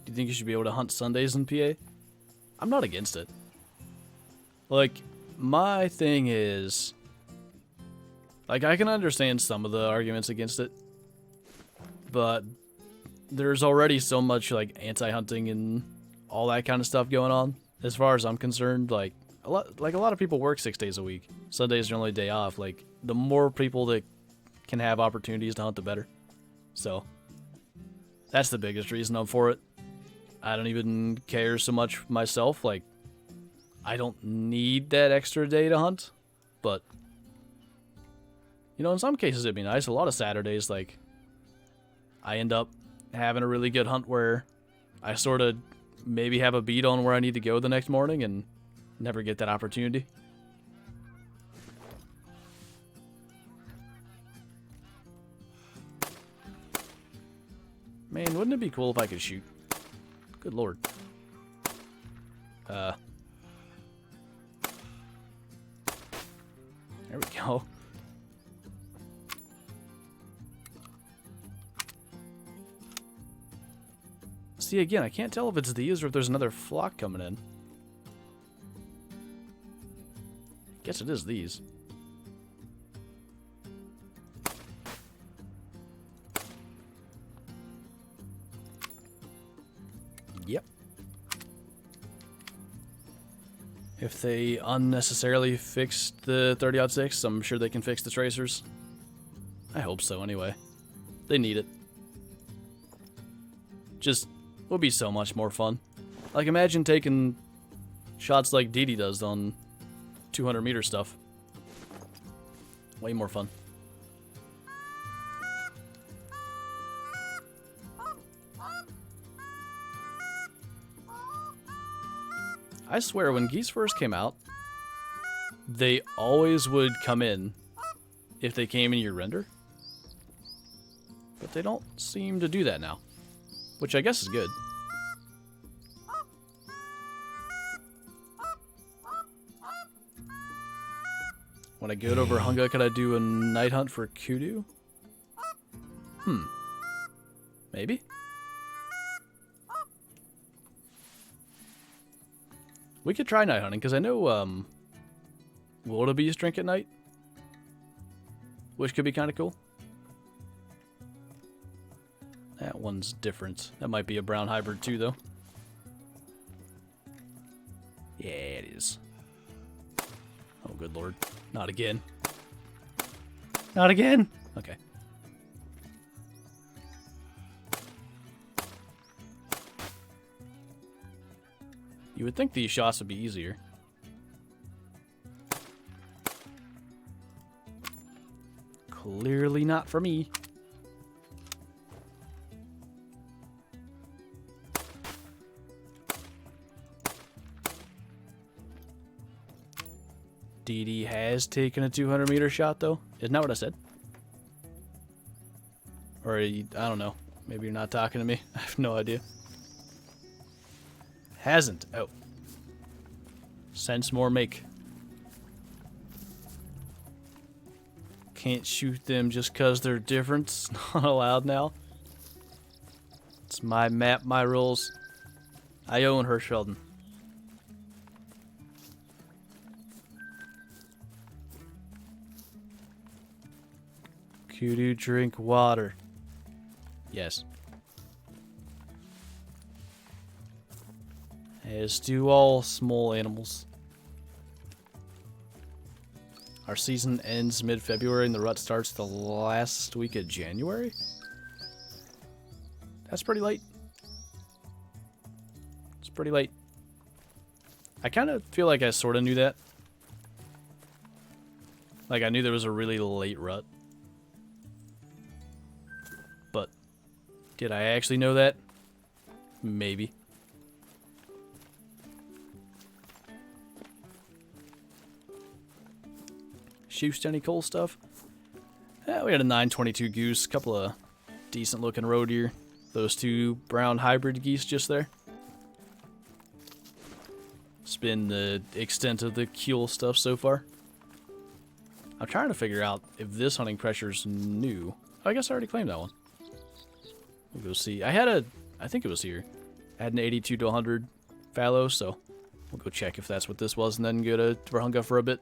you think you should be able to hunt Sundays in PA? I'm not against it. Like, my thing is... Like, I can understand some of the arguments against it, but there's already so much, like, anti-hunting and all that kind of stuff going on. As far as I'm concerned, like a lot of people work 6 days a week. Sunday's their only day off. Like, the more people that can have opportunities to hunt, the better. So, that's the biggest reason I'm for it. I don't even care so much myself. Like, I don't need that extra day to hunt, but... You know, in some cases it'd be nice. A lot of Saturdays, like, I end up having a really good hunt where I sort of maybe have a beat on where I need to go the next morning and never get that opportunity. Man, wouldn't it be cool if I could shoot? Good lord. There we go. See, again, I can't tell if it's these or if there's another flock coming in. Guess it is these. Yep. If they unnecessarily fixed the 30-06, I'm sure they can fix the tracers. I hope so, anyway. They need it. just would be so much more fun. Like, imagine taking shots like Dee Dee does on 200-meter stuff. Way more fun. I swear, when geese first came out, they always would come in if they came in your render. But they don't seem to do that now, which I guess is good. When I go to Vurhonga, could I do a night hunt for kudu? Maybe? We could try night hunting, because I know wildebeest drink at night, which could be kind of cool. That one's different. That might be a brown hybrid too, though. Yeah, it is. Oh, good lord. Not again. Not again! Okay. You would think these shots would be easier. Clearly not for me. Dee Dee has taken a 200-meter shot, though. Isn't that what I said? Or, I don't know. Maybe you're not talking to me. I have no idea. Hasn't. Oh. Sense more make. Can't shoot them just because they're different. It's not allowed now. It's my map, my rules. I own Hirschfelden. Kudu drink water. Yes. As do all small animals. Our season ends mid-February and the rut starts the last week of January? That's pretty late. It's pretty late. I kind of feel like I sort of knew that. Like, I knew there was a really late rut. But did I actually know that? Maybe. Shoot any cool stuff? Yeah, we had a 922 goose, couple of decent looking roe deer. Those two brown hybrid geese just there. It's been the extent of the keel stuff so far. I'm trying to figure out if this hunting pressure's new. Oh, I guess I already claimed that one. We'll go see. I think it was here. I had an 82 to 100 fallow, so we'll go check if that's what this was and then go to Vurhonga for a bit.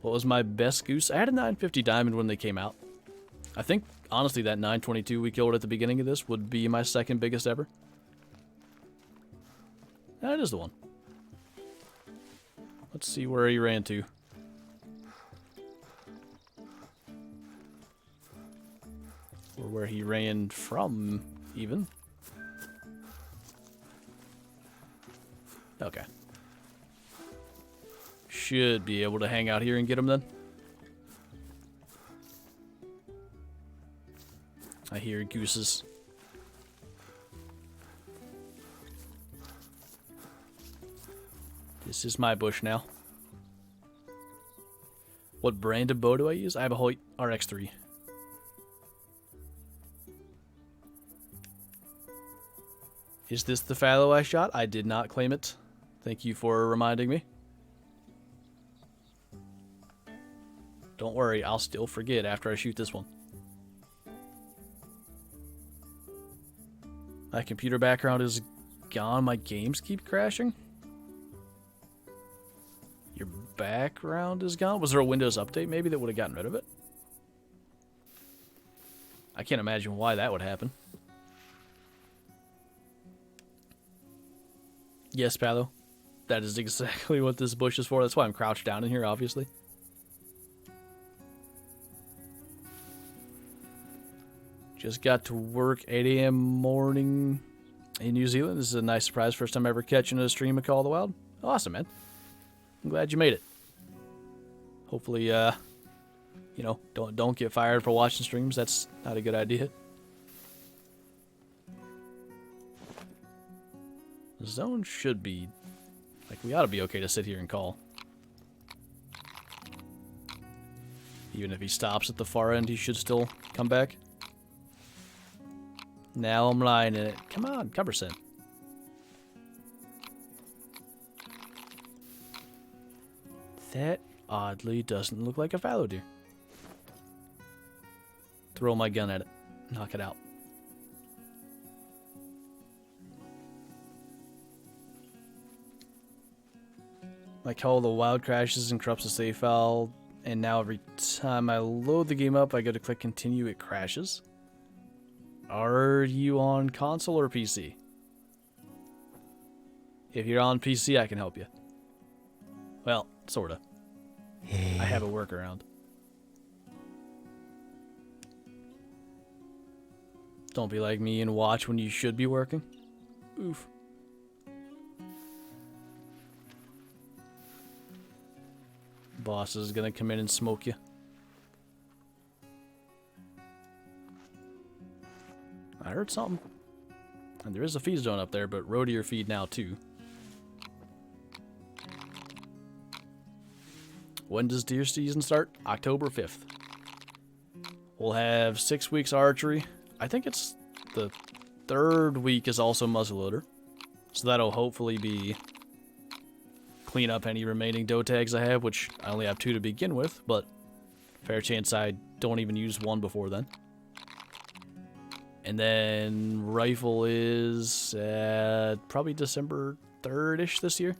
What was my best goose? I had a 950 diamond when they came out. I think, honestly, that 922 we killed at the beginning of this would be my second biggest ever. That is the one. Let's see where he ran to. Or where he ran from, even. Okay. Should be able to hang out here and get him then. I hear gooses. This is my bush now. What brand of bow do I use? I have a Hoyt RX3. Is this the fallow I shot? I did not claim it. Thank you for reminding me. Don't worry, I'll still forget after I shoot this one. My computer background is gone. My games keep crashing. Your background is gone? Was there a Windows update maybe that would have gotten rid of it? I can't imagine why that would happen. Yes, Palo. That is exactly what this bush is for. That's why I'm crouched down in here, obviously. Just got to work 8 a.m. morning in New Zealand. This is a nice surprise. First time ever catching a stream of Call of the Wild. Awesome, man. I'm glad you made it. Hopefully, you know, don't get fired for watching streams. That's not a good idea. The zone should be... like, we ought to be okay to sit here and call. Even if he stops at the far end, he should still come back. Now I'm lying in it. Come on, Cumberson. That oddly doesn't look like a fallow deer. Throw my gun at it. Knock it out. My Call of the Wild crashes and corrupts the save file, and now every time I load the game up, I go to click continue, it crashes. Are you on console or PC? If you're on PC, I can help you. Well, sorta. I have a workaround. Don't be like me and watch when you should be working. Oof. Boss is gonna come in and smoke you. I heard something. And there is a feed zone up there, but row to your feed now too. When does deer season start? October 5th. We'll have 6 weeks archery. I think it's the 3rd week is also muzzleloader. So that'll hopefully be clean up any remaining doe tags I have, which I only have 2 to begin with, but fair chance I don't even use 1 before then. And then rifle is probably December 3rd-ish this year.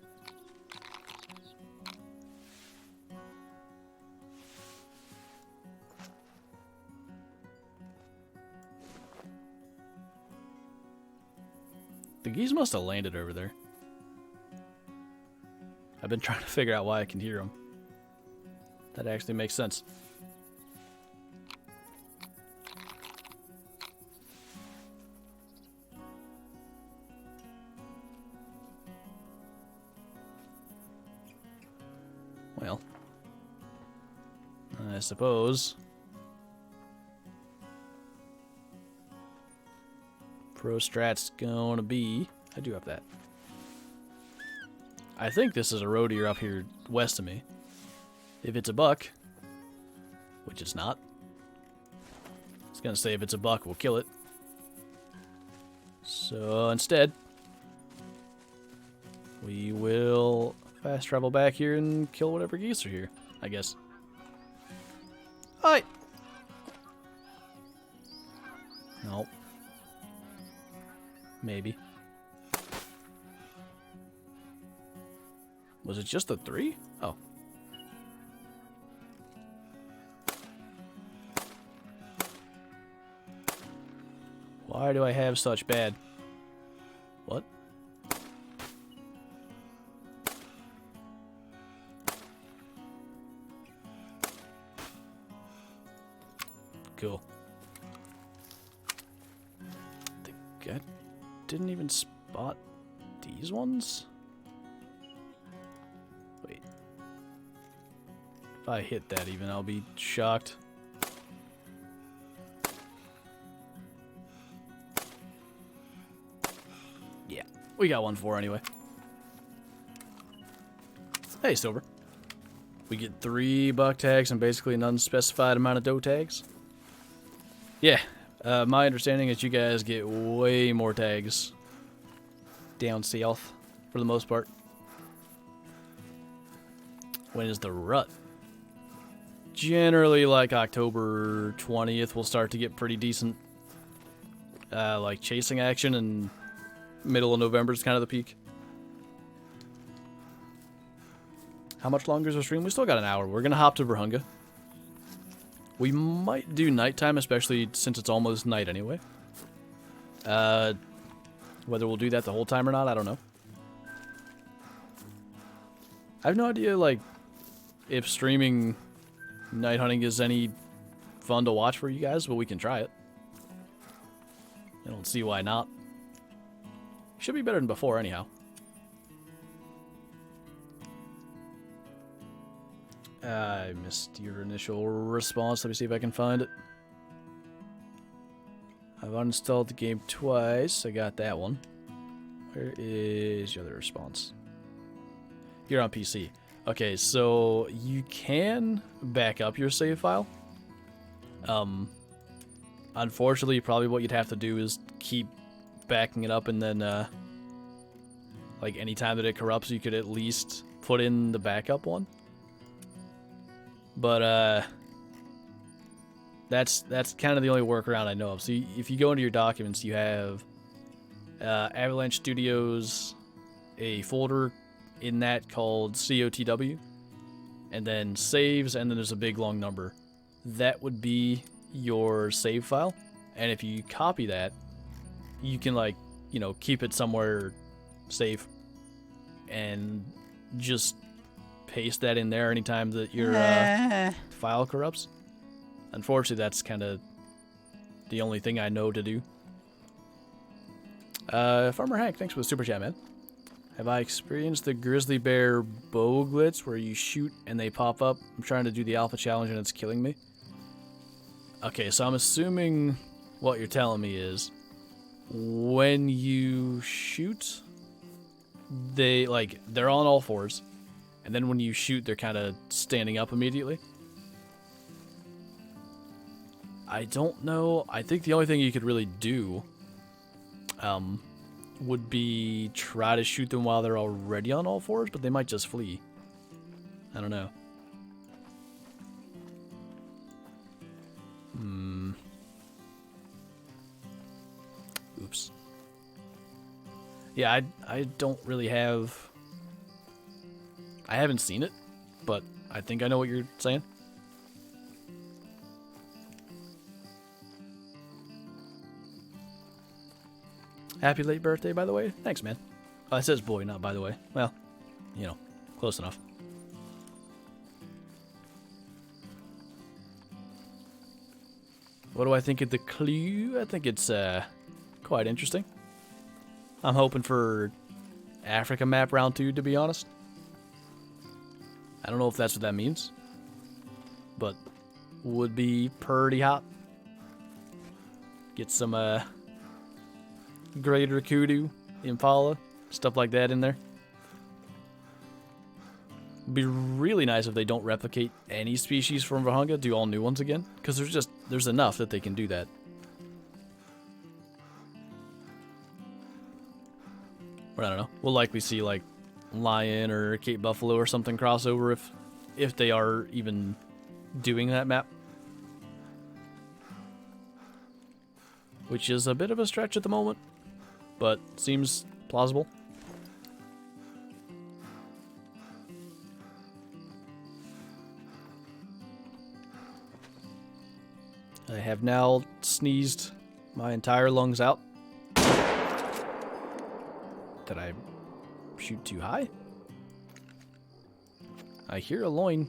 The geese must have landed over there. I've been trying to figure out why I can hear them. That actually makes sense. Well, I suppose pro strat's gonna be... I do have that. I think this is a roe deer up here west of me. If it's a buck, which it's not. I was gonna say if it's a buck, we'll kill it. So instead, we will fast travel back here and kill whatever geese are here, I guess. Hi! Nope. Maybe. Was it just the 3? Oh. Why do I have such bad... What? Cool. I think I didn't even spot these ones? Wait. If I hit that even, I'll be shocked. Yeah, we got 1-4 anyway. Hey, Silver. We get 3 buck tags and basically an unspecified amount of doe tags. Yeah, my understanding is you guys get way more tags down south for the most part. When is the rut? Generally, like October 20th, we'll start to get pretty decent, like chasing action, and middle of November is kind of the peak. How much longer is our stream? We still got an hour. We're gonna hop to Vurhonga. We might do nighttime, especially since it's almost night anyway. Whether we'll do that the whole time or not, I don't know. I have no idea, like, if streaming night hunting is any fun to watch for you guys, but we can try it. don't see why not. Should be better than before, anyhow. I missed your initial response. Let me see if I can find it. I've uninstalled the game twice. I got that one. Where is your other response? You're on PC. Okay, so you can back up your save file. Unfortunately, probably what you'd have to do is keep backing it up, and then, like, anytime that it corrupts, you could at least put in the backup one. But, that's kind of the only workaround I know of. So if you go into your documents, you have Avalanche Studios, a folder in that called COTW, and then saves, and then there's a big long number. That would be your save file, and if you copy that, you can, like, you know, keep it somewhere safe and just paste that in there anytime that your file corrupts. Unfortunately, that's kind of the only thing I know to do. Farmer Hank, thanks for the super chat, man. Have I experienced the grizzly bear bow glitch where you shoot and they pop up? I'm trying to do the alpha challenge and it's killing me. Okay, so I'm assuming what you're telling me is when you shoot, they're on all fours, and then when you shoot, they're kind of standing up immediately. I don't know. I think the only thing you could really do would be try to shoot them while they're already on all fours, but they might just flee. I don't know. Oops. Yeah, I don't really have... I haven't seen it, but I think I know what you're saying. Happy late birthday, by the way. Thanks, man. Oh, it says boy, not by the way. Well, you know, close enough. What do I think of the clue? I think it's quite interesting. I'm hoping for Africa map round 2, to be honest. I don't know if that's what that means, but would be pretty hot. Get some greater kudu, impala, stuff like that in there. It'd be really nice if they don't replicate any species from Vurhonga, do all new ones again, because there's enough that they can do that. Or I don't know. We'll likely see like lion or Cape buffalo or something crossover if they are even doing that map. Which is a bit of a stretch at the moment, but seems plausible. I have now sneezed my entire lungs out. Did I shoot too high? I hear a loin.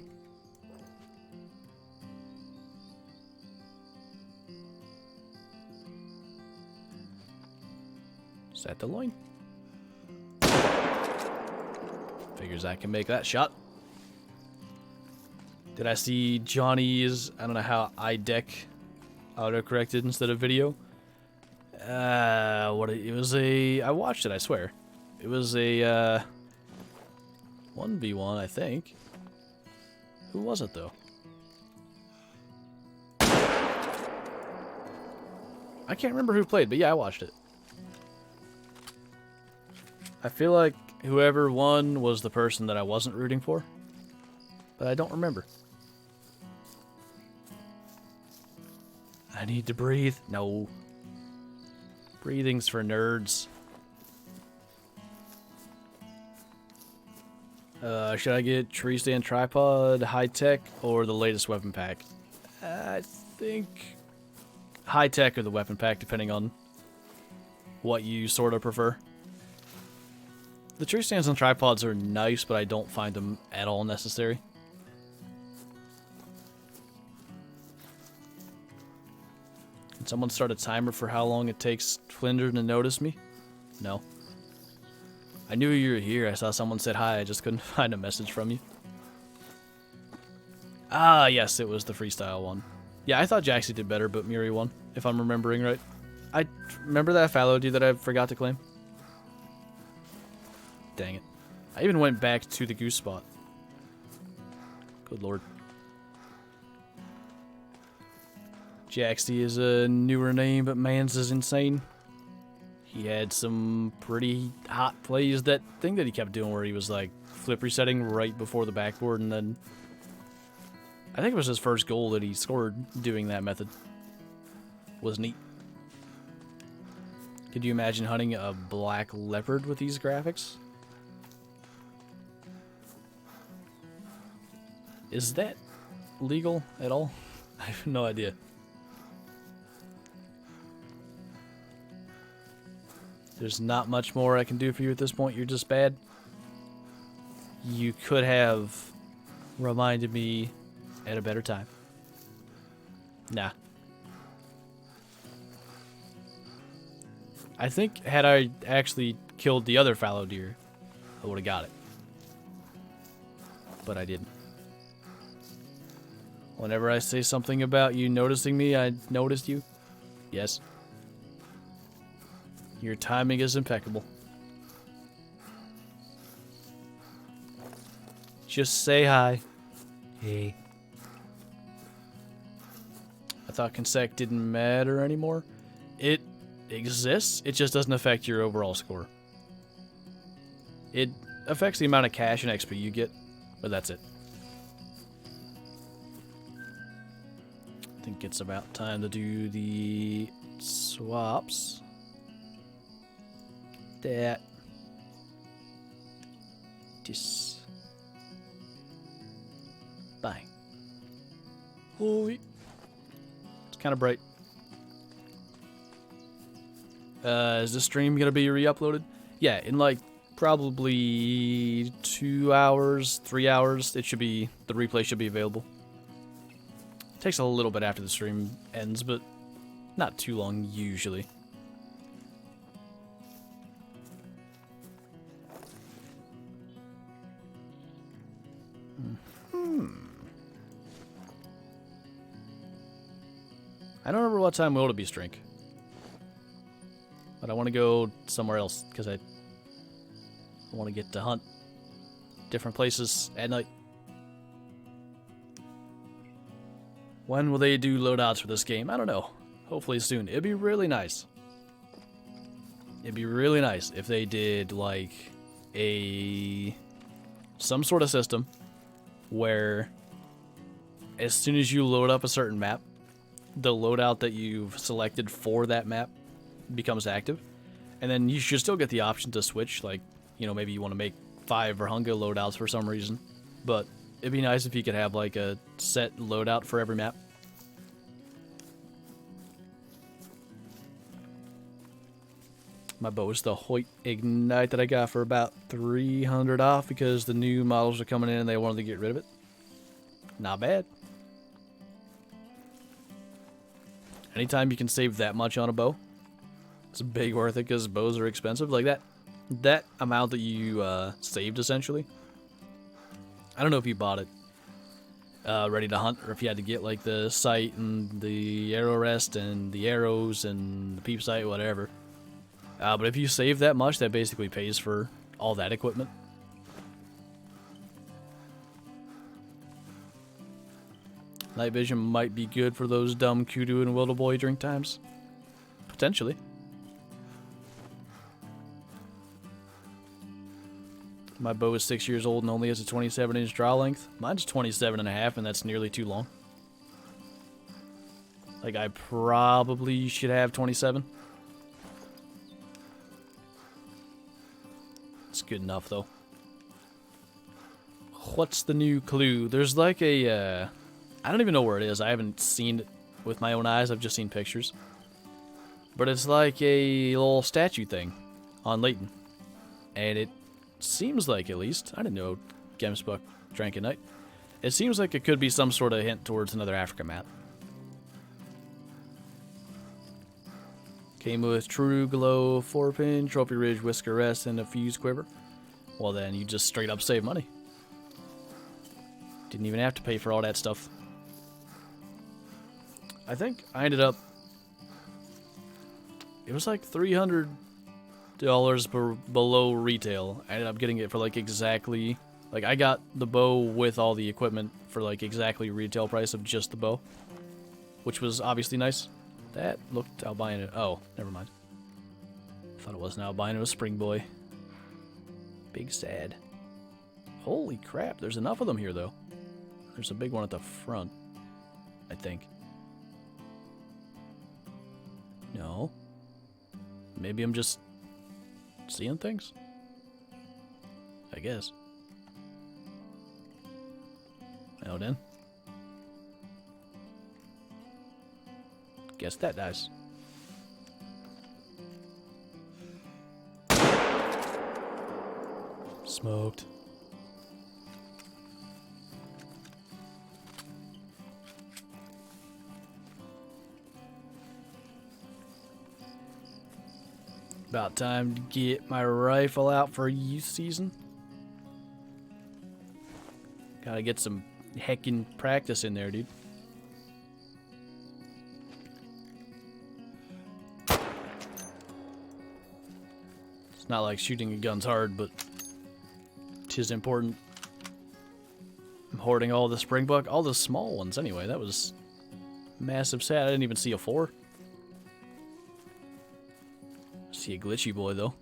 Is that the loin? Figures I can make that shot. Did I see Johnny's, I don't know how IDEC autocorrected instead of video? It was I watched it, I swear. It was a 1v1, I think. Who was it though? I can't remember who played, but yeah, I watched it. I feel like whoever won was the person that I wasn't rooting for, but I don't remember. I need to breathe. No. Breathing's for nerds. Should I get tree stand tripod, high tech, or the latest weapon pack? I think high tech or the weapon pack, depending on what you sort of prefer. The tree stands and tripods are nice, but I don't find them at all necessary. Can someone start a timer for how long it takes Flinter to notice me? No. I knew you were here. I saw someone said hi. I just couldn't find a message from you. Ah, yes, it was the freestyle one. Yeah, I thought Jaxie did better, but Muri won, if I'm remembering right. I remember that fallow dude that I forgot to claim. Dang it. I even went back to the goose spot. Good lord. Jaxie is a newer name, but man's is insane. He had some pretty hot plays. That thing that he kept doing where he was like flip resetting right before the backboard, and then I think it was his first goal that he scored doing that method. Was neat. Could you imagine hunting a black leopard with these graphics? Is that legal at all? I have no idea. There's not much more I can do for you at this point. You're just bad. You could have reminded me at a better time. Nah. I think had I actually killed the other fallow deer, I would have got it. But I didn't. Whenever I say something about you noticing me, I noticed you. Yes. Your timing is impeccable. Just say hi. Hey. I thought consec didn't matter anymore. It exists, it just doesn't affect your overall score. It affects the amount of cash and XP you get, but that's it. I think it's about time to do the swaps. That. This. Bang. Oi. It's kind of bright. Is this stream gonna be re-uploaded? Yeah, in like probably 2 hours, 3 hours, it should be, the replay should be available. Takes a little bit after the stream ends, but not too long usually. I don't remember what time wildebeest drink. But I want to go somewhere else, because I want to get to hunt different places at night. When will they do loadouts for this game? I don't know. Hopefully soon. It'd be really nice. It'd be really nice if they did, like, some sort of system where as soon as you load up a certain map, the loadout that you've selected for that map becomes active, and then you should still get the option to switch. Like, you know, maybe you want to make 5 Vurhonga loadouts for some reason, but it'd be nice if you could have like a set loadout for every map. My bow is the Hoyt Ignite that I got for about 300 off because the new models are coming in and they wanted to get rid of it. Not bad. Anytime you can save that much on a bow, it's big worth it because bows are expensive. Like that amount that you saved essentially. I don't know if you bought it ready to hunt or if you had to get like the sight and the arrow rest and the arrows and the peep sight, whatever. But if you save that much, that basically pays for all that equipment. Night vision might be good for those dumb kudu and wildebeest drink times. Potentially. My bow is 6 years old and only has a 27-inch draw length. Mine's 27.5, and that's nearly too long. Like, I probably should have 27. It's good enough, though. What's the new clue? There's like a, I don't even know where it is. I haven't seen it with my own eyes. I've just seen pictures. But it's like a little statue thing on Leighton. And it seems like, at least, I didn't know Gemsbuck drank at night. It seems like it could be some sort of hint towards another Africa map. Came with True Glow 4-pin, Trophy Ridge, Whisker Rest, and a Fuse Quiver. Well then, you just straight up save money. Didn't even have to pay for all that stuff. I think I ended up... It was like $300 below retail. I ended up getting it for like exactly... Like, I got the bow with all the equipment for like exactly retail price of just the bow. Which was obviously nice. That looked albino. Oh, never mind. Thought it was an albino spring boy. Big sad. Holy crap, there's enough of them here though. There's a big one at the front, I think. No. Maybe I'm just seeing things? I guess. Well then. Guess that dies. Smoked. About time to get my rifle out for youth season. Gotta get some heckin' practice in there, dude. It's not like shooting a gun's hard, but 'tis important. I'm hoarding all the springbuck, all the small ones anyway. That was massive sad. I didn't even see a 4. See a glitchy boy though.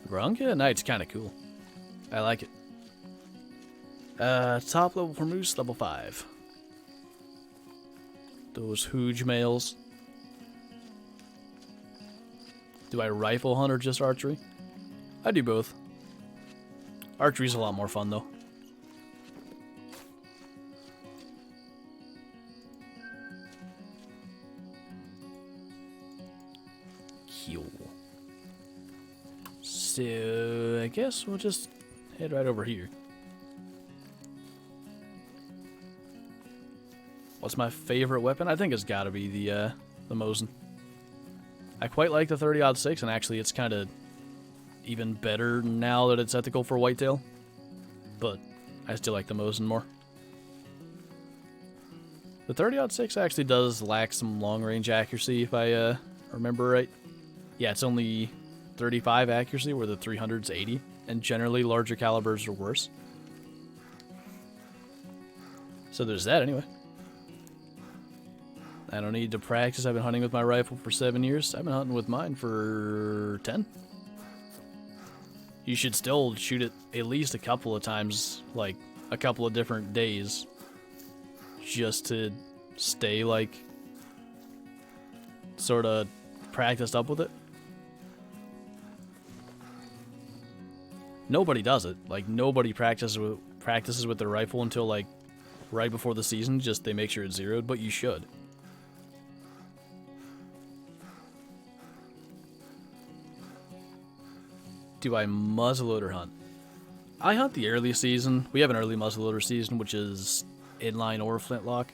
Vurhonga Knight's kind of cool. I like it. Top level for moose, level 5. Those huge males. Do I rifle hunt or just archery? I do both. Archery's a lot more fun though. Cool. So I guess we'll just head right over here. What's my favorite weapon? I think it's gotta be the Mosin. I quite like the 30-06, and actually it's kind of even better now that it's ethical for whitetail. But I still like the Mosin more. The 30-06 actually does lack some long-range accuracy, if I remember right. Yeah, it's only 35 accuracy, where the 300's 80, and generally larger calibers are worse. So there's that anyway. I don't need to practice. I've been hunting with my rifle for 7 years. I've been hunting with mine for 10. You should still shoot it at least a couple of times, like a couple of different days, just to stay like sort of practiced up with it. Nobody does it. Like, nobody practices with their rifle until like right before the season, just they make sure it's zeroed, but you should. Do I muzzleloader hunt? I hunt the early season. We have an early muzzleloader season, which is inline or flintlock.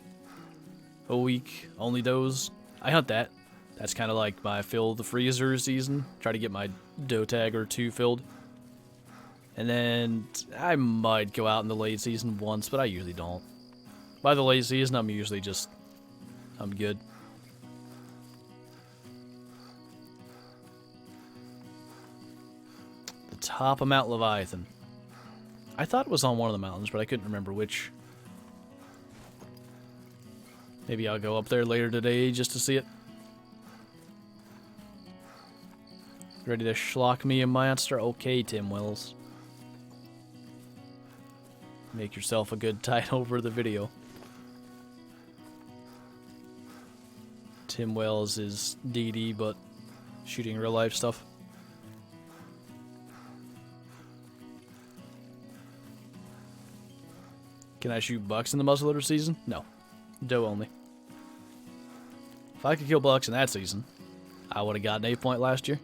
A week, only those. I hunt that. That's kind of like my fill the freezer season. Try to get my doe tag or 2 filled. And then I might go out in the late season once, but I usually don't. By the late season, I'm usually just, I'm good. The top of Mount Leviathan. I thought it was on one of the mountains, but I couldn't remember which. Maybe I'll go up there later today just to see it. Ready to schlock me a monster? Okay, Tim Wells. Make yourself a good title for the video. Tim Wells is DD, but shooting real life stuff. Can I shoot bucks in the muzzleloader season? No. Doe only. If I could kill bucks in that season, I would have gotten 8 point last year.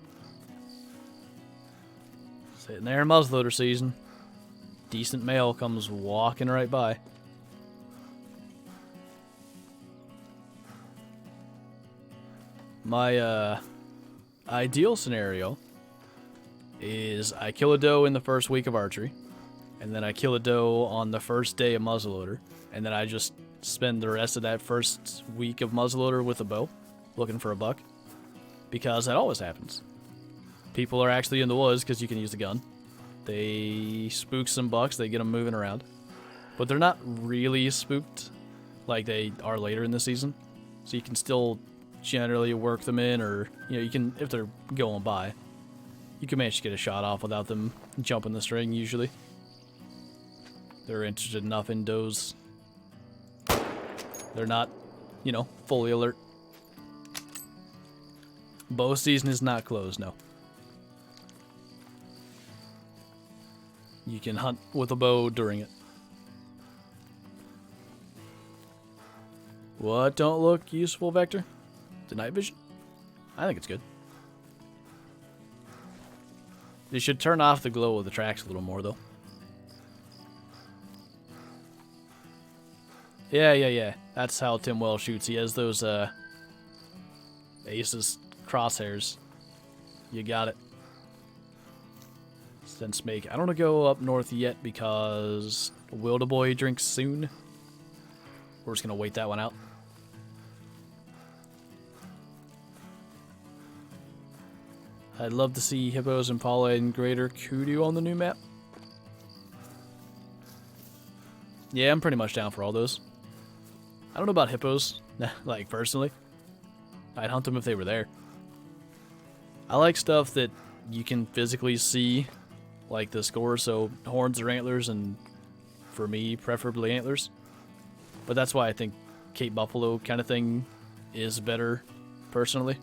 Sitting there in muzzleloader season. Decent male comes walking right by. My ideal scenario is I kill a doe in the first week of archery, and then I kill a doe on the first day of muzzleloader, and then I just spend the rest of that first week of muzzleloader with a bow, looking for a buck, because that always happens. People are actually in the woods because you can use the gun. They spook some bucks, they get them moving around, but they're not really spooked like they are later in the season, so you can still generally work them in, or you can, if they're going by, you can manage to get a shot off without them jumping the string. Usually they're interested enough in does. They're not, fully alert. Bow season is not closed, no. You can hunt with a bow during it. What don't look useful, Vector? The night vision? I think it's good. You should turn off the glow of the tracks a little more, though. Yeah. That's how Tim Well shoots. He has those, Aces crosshairs. You got it. Sense make. I don't want to go up north yet because Wildaboy drinks soon. We're just going to wait that one out. I'd love to see Hippos, Impala, and Greater Kudu on the new map. Yeah, I'm pretty much down for all those. I don't know about Hippos, like, personally. I'd hunt them if they were there. I like stuff that you can physically see, like the score, so horns or antlers, and for me, preferably antlers. But that's why I think Cape Buffalo kind of thing is better, personally.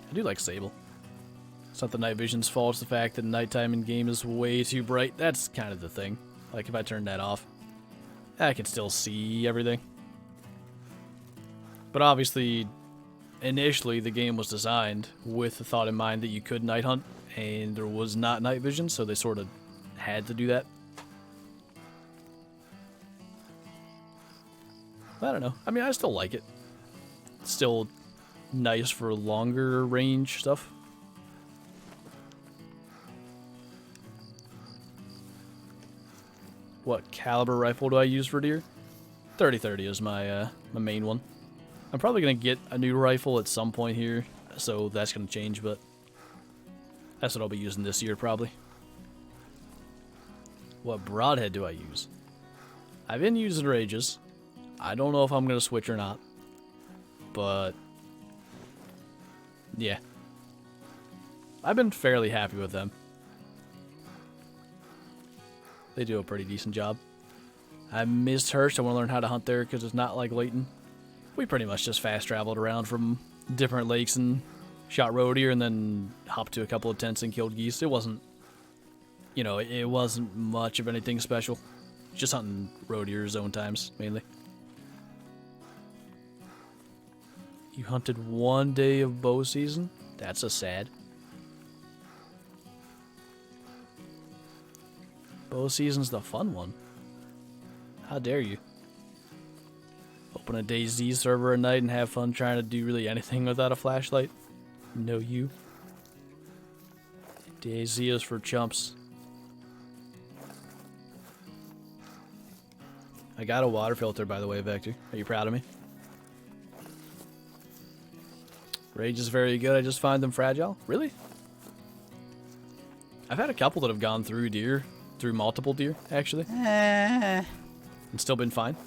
I do like Sable. It's not the night vision's fault, it's the fact that nighttime in game is way too bright. That's kind of the thing. Like, if I turn that off, I can still see everything. But obviously, initially, the game was designed with the thought in mind that you could night hunt, and there was not night vision, so they sort of had to do that. I don't know. I mean, I still like it. It's still nice for longer range stuff. What caliber rifle do I use for deer? 30-30 is my my main one. I'm probably gonna get a new rifle at some point here, so that's gonna change, but that's what I'll be using this year probably. What broadhead do I use? I've been using Rages. I don't know if I'm gonna switch or not, but yeah, I've been fairly happy with them. They do a pretty decent job. I missed Hirsch. I want to learn how to hunt there because it's not like Layton. We pretty much just fast traveled around from different lakes and shot roe deer and then hopped to a couple of tents and killed geese. It wasn't, it wasn't much of anything special. Just hunting roe deer zone times, mainly. You hunted one day of bow season? That's a sad. Bow season's the fun one. How dare you? Open a DayZ server at night and have fun trying to do really anything without a flashlight? No, you. DayZ is for chumps. I got a water filter, by the way, Vector. Are you proud of me? Rage is very good. I just find them fragile. Really? I've had a couple that have gone through deer. Through multiple deer, actually. And still been fine.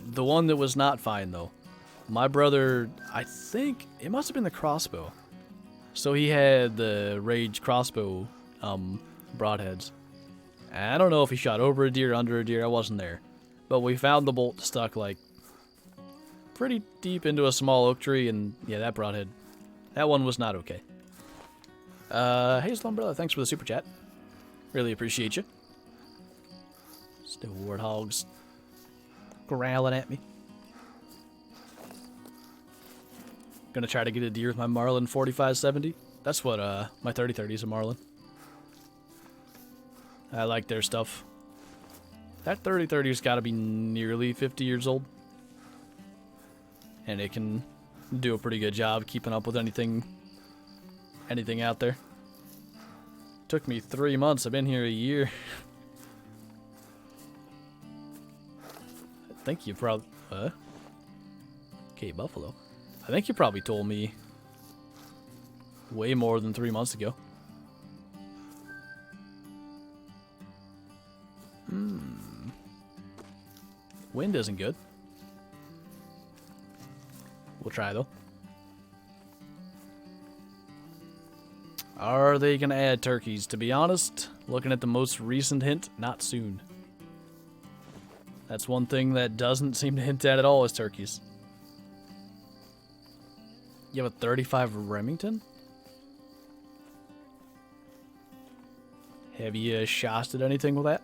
The one that was not fine, though. My brother, I think, it must have been the crossbow. So he had the Rage crossbow broadheads. And I don't know if he shot over a deer, under a deer, I wasn't there. But we found the bolt stuck, like, pretty deep into a small oak tree, and yeah, that broadhead, that one was not okay. Hazel Umbrella, thanks for the super chat. Really appreciate you. Still warthogs growling at me. Gonna try to get a deer with my Marlin 4570. That's what my 30-30 is a Marlin. I like their stuff. That 30-30's gotta be nearly 50 years old. And it can do a pretty good job keeping up with anything out there. Took me 3 months. I've been here a year. I think you probably... Okay, Buffalo. I think you probably told me way more than 3 months ago. Wind isn't good. We'll try, though. Are they going to add turkeys? To be honest, looking at the most recent hint, not soon. That's one thing that doesn't seem to hint at all is turkeys. You have a 35 Remington? Have you shotted anything with that?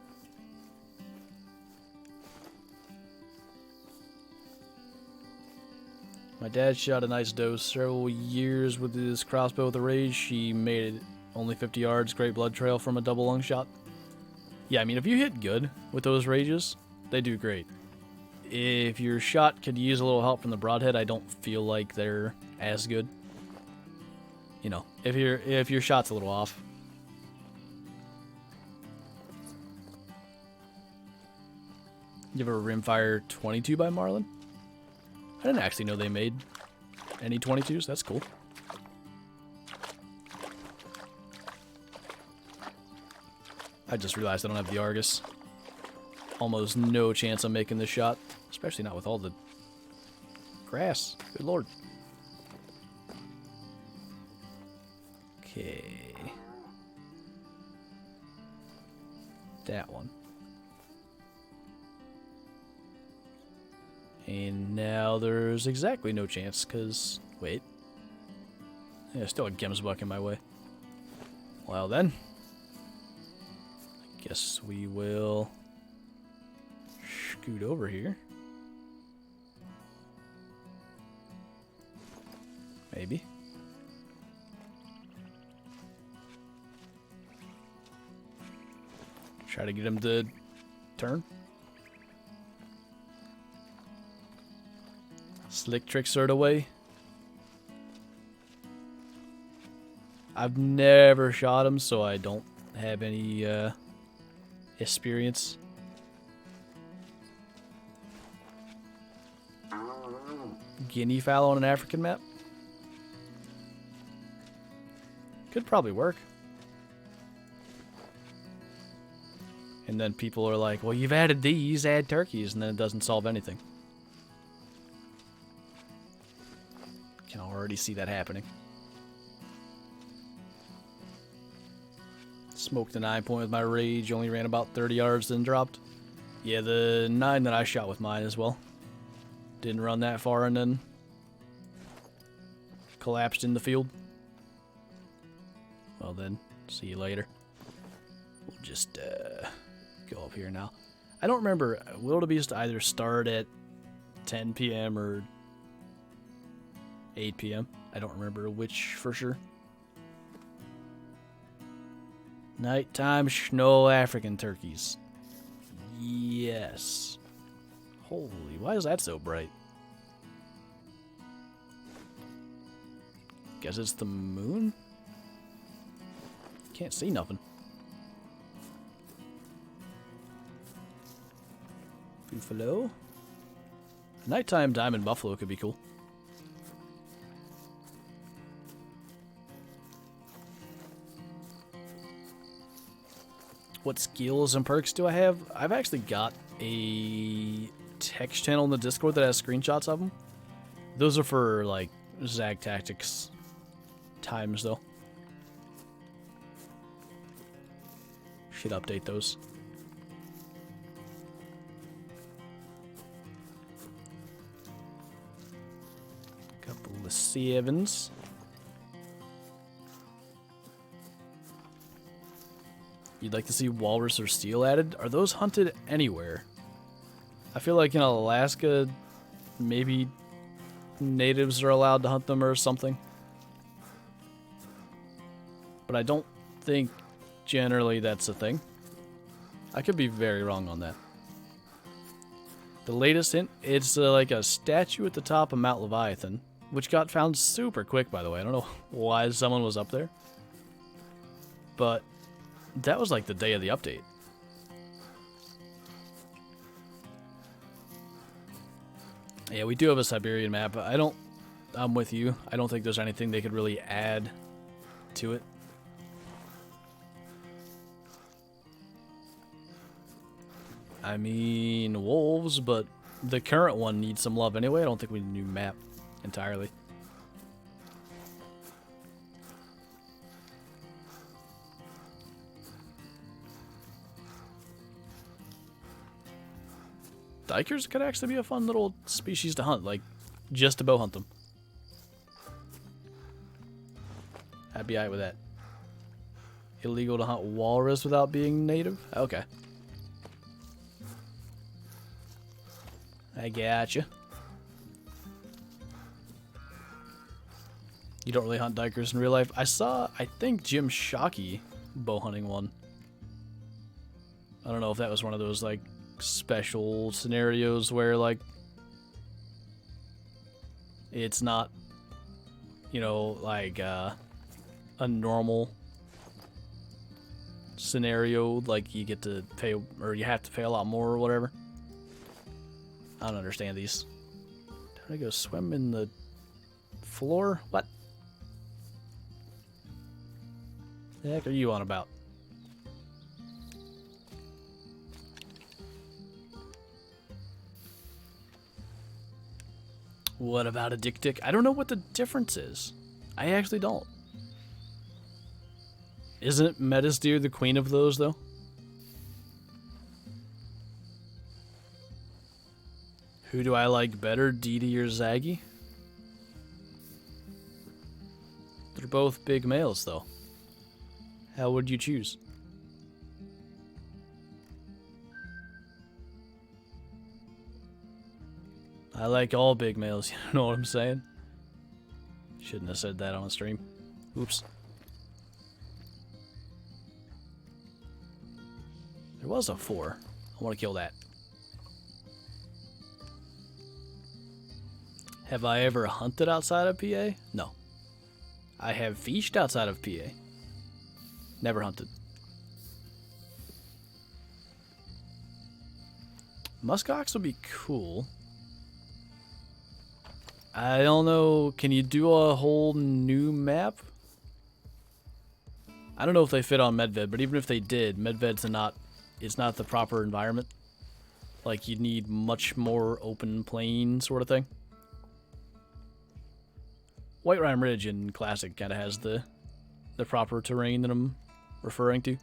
My dad shot a nice doe several years with his crossbow with a rage. He made it only 50 yards, great blood trail from a double lung shot. Yeah, I mean, if you hit good with those rages, they do great. If your shot could use a little help from the broadhead, I don't feel like they're as good. You know, if your shot's a little off. You have a rimfire 22 by Marlin? I didn't actually know they made any 22s. That's cool. I just realized I don't have the Argus. Almost no chance I'm making this shot. Especially not with all the grass. Good lord. Okay. That one. And now there's exactly no chance, because... Wait. Yeah, still a Gemsbuck in my way. Well then. I guess we will... scoot over here. Maybe. Try to get him to turn. Slick Trixter away. I've never shot him, so I don't have any experience. Guinea fowl on an African map? Could probably work. And then people are like, well, you've added these, add turkeys, and then it doesn't solve anything. Can already see that happening. Smoked a 9-point with my rage, only ran about 30 yards, then dropped. Yeah, the 9 that I shot with mine as well. Didn't run that far and then collapsed in the field. Well then, see you later. We'll just go up here now. I don't remember, wildebeest either start at 10 p.m. or 8 p.m. I don't remember which for sure. Nighttime snow African turkeys. Yes. Holy, why is that so bright? Guess it's the moon? Can't see nothing. Buffalo? Nighttime diamond buffalo could be cool. What skills and perks do I have? I've actually got a text channel in the Discord that has screenshots of them. Those are for, like, ZaccTOUGHXz times, though. Should update those. Couple of Sevens. You'd like to see walrus or seal added? Are those hunted anywhere? I feel like in Alaska, maybe natives are allowed to hunt them or something. But I don't think generally that's a thing. I could be very wrong on that. The latest hint, it's like a statue at the top of Mount Leviathan. which got found super quick, by the way. I don't know why someone was up there, but that was like the day of the update. Yeah, we do have a Siberian map, but I'm with you. I don't think there's anything they could really add to it. I mean, wolves, but the current one needs some love anyway. I don't think we need a new map entirely. Dikers could actually be a fun little species to hunt, like just to bow hunt them. I'd be alright with that. Illegal to hunt walrus without being native? Okay. I gotcha. You don't really hunt dikers in real life. I saw, I think, Jim Shockey bow hunting one. I don't know if that was one of those, like, special scenarios where, like, it's not, you know, like, a normal scenario, like you get to pay, or you have to pay a lot more or whatever. I don't understand these. Did I go swim in the floor? What? The heck are you on about? What about a dick? I don't know what the difference is. I actually don't. Isn't Metis deer the queen of those, though? Who do I like better, Dee or Zaggy? They're both big males, though. How would you choose? I like all big males, you know what I'm saying? Shouldn't have said that on stream. Oops. There was a 4. I want to kill that. Have I ever hunted outside of PA? No. I have fished outside of PA. Never hunted. Muskox would be cool. I don't know. Can you do a whole new map? I don't know if they fit on Medved, but even if they did, Medved's it's not the proper environment. Like, you'd need much more open plain sort of thing. White Rime Ridge in Classic kind of has the proper terrain that I'm referring to.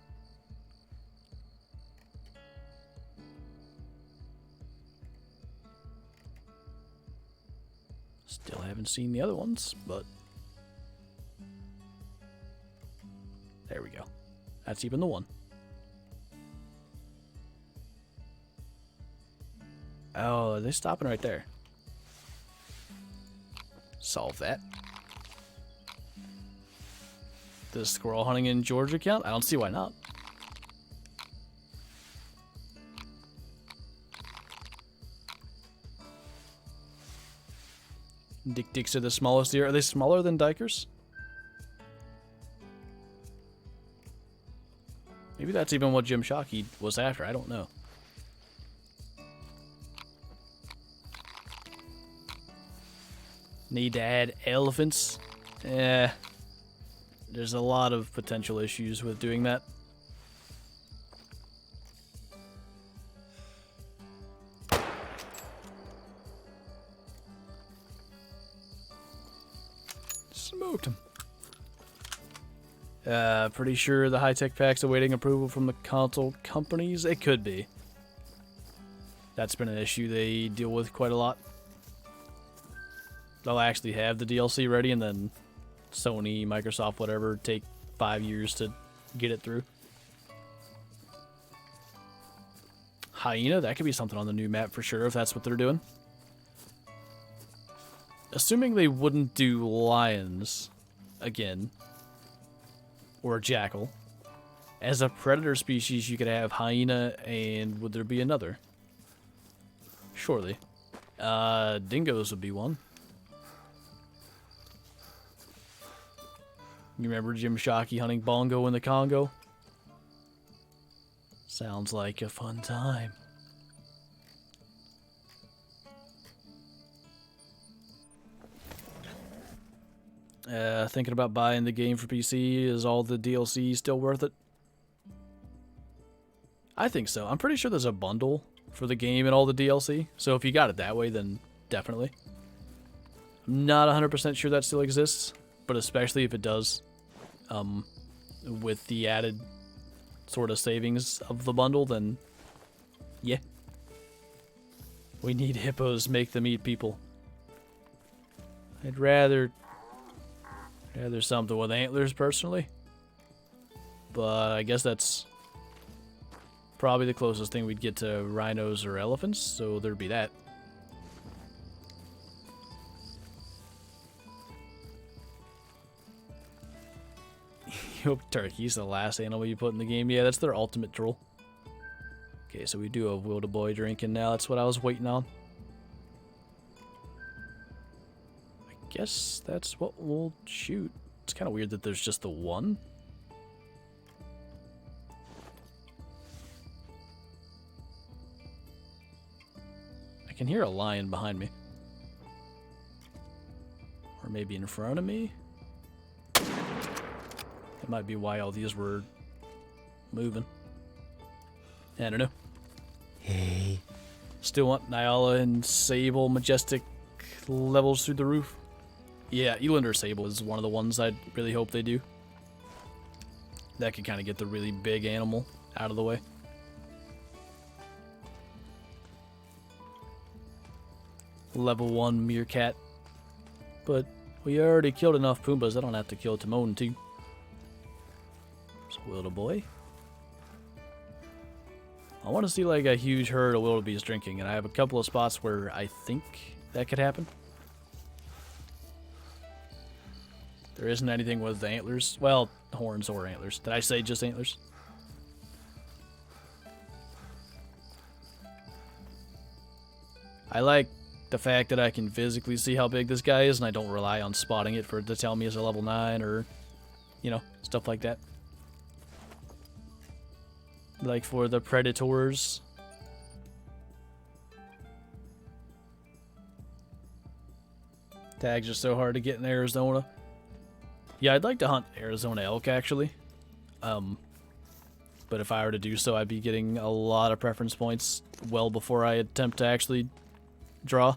Still haven't seen the other ones, but there we go. That's even the one. Oh, they're stopping right there. Solve that. Does squirrel hunting in Georgia count? I don't see why not. Dicks are the smallest deer. Are they smaller than dikers? Maybe that's even what Jim Shockey was after. I don't know. Need to add elephants? There's a lot of potential issues with doing that. Smoked him. Pretty sure the high-tech pack's awaiting approval from the console companies. It could be. That's been an issue they deal with quite a lot. They'll actually have the DLC ready, and then Sony, Microsoft, whatever, take 5 years to get it through. Hyena, that could be something on the new map for sure, if that's what they're doing. Assuming they wouldn't do lions again, or jackal. As a predator species, you could have hyena, and would there be another? Surely. Dingoes would be one. You remember Jim Shockey hunting bongo in the Congo? Sounds like a fun time. Thinking about buying the game for PC. Is all the DLC still worth it? I think so. I'm pretty sure there's a bundle for the game and all the DLC. So if you got it that way, then definitely. I'm not 100% sure that still exists, but especially if it does, with the added sort of savings of the bundle, then yeah. We need hippos, make them eat people. I'd rather something with antlers, personally. But I guess that's probably the closest thing we'd get to rhinos or elephants, so there'd be that. Turkey's the last animal you put in the game. Yeah, that's their ultimate troll. Okay, so we do have Wilda Boy drinking now. That's what I was waiting on. I guess that's what we'll shoot. It's kind of weird that there's just the one. I can hear a lion behind me. Or maybe in front of me. That might be why all these were moving. I don't know. Hey. Still want Nyala and Sable Majestic levels through the roof. Yeah, Eland or Sable is one of the ones I really hope they do. That could kind of get the really big animal out of the way. Level 1 Meerkat. But we already killed enough Pumbas, I don't have to kill Timon too. So Wilda Boy. I want to see like a huge herd of wildebeest drinking, and I have a couple of spots where I think that could happen. There isn't anything with the antlers. Well, horns or antlers. Did I say just antlers? I like the fact that I can physically see how big this guy is, and I don't rely on spotting it for it to tell me it's a level 9 or, you know, stuff like that. Like for the predators. Tags are so hard to get in Arizona. Yeah, I'd like to hunt Arizona elk, actually. But if I were to do so, I'd be getting a lot of preference points well before I attempt to actually draw.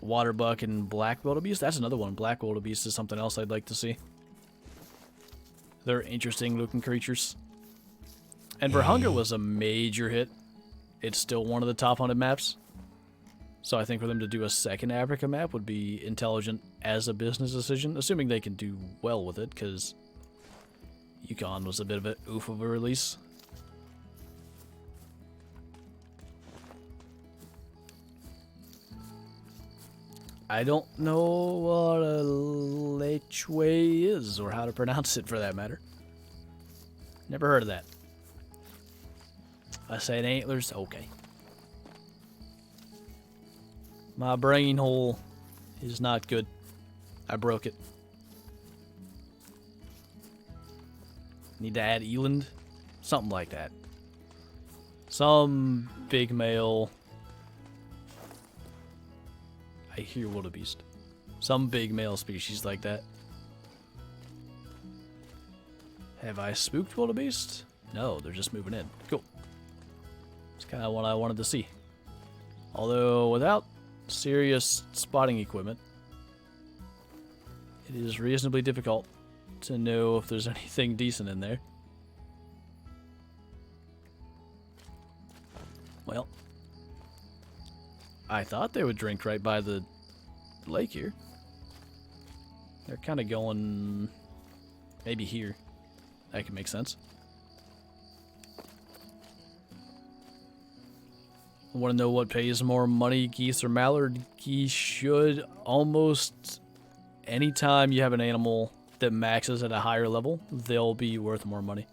Waterbuck and black wildebeest. That's another one. Black wildebeest is something else I'd like to see. They're interesting looking creatures. And Vurhonga was a major hit. It's still one of the top hunted maps. So I think for them to do a second Africa map would be intelligent as a business decision, assuming they can do well with it, because Yukon was a bit of an oof of a release. I don't know what a lechwe is, or how to pronounce it for that matter. Never heard of that. I said antlers, okay. My brain hole is not good. I broke it. Need to add eland? Something like that. Some big male. I hear wildebeest. Some big male species like that. Have I spooked wildebeest? No, they're just moving in. Cool. That's kind of what I wanted to see. Although without serious spotting equipment, it is reasonably difficult to know if there's anything decent in there. Well, I thought they would drink right by the lake here. They're kind of going maybe here. That could make sense. I want to know what pays more money, geese or mallard. Geese should almost, anytime you have an animal that maxes at a higher level, they'll be worth more money.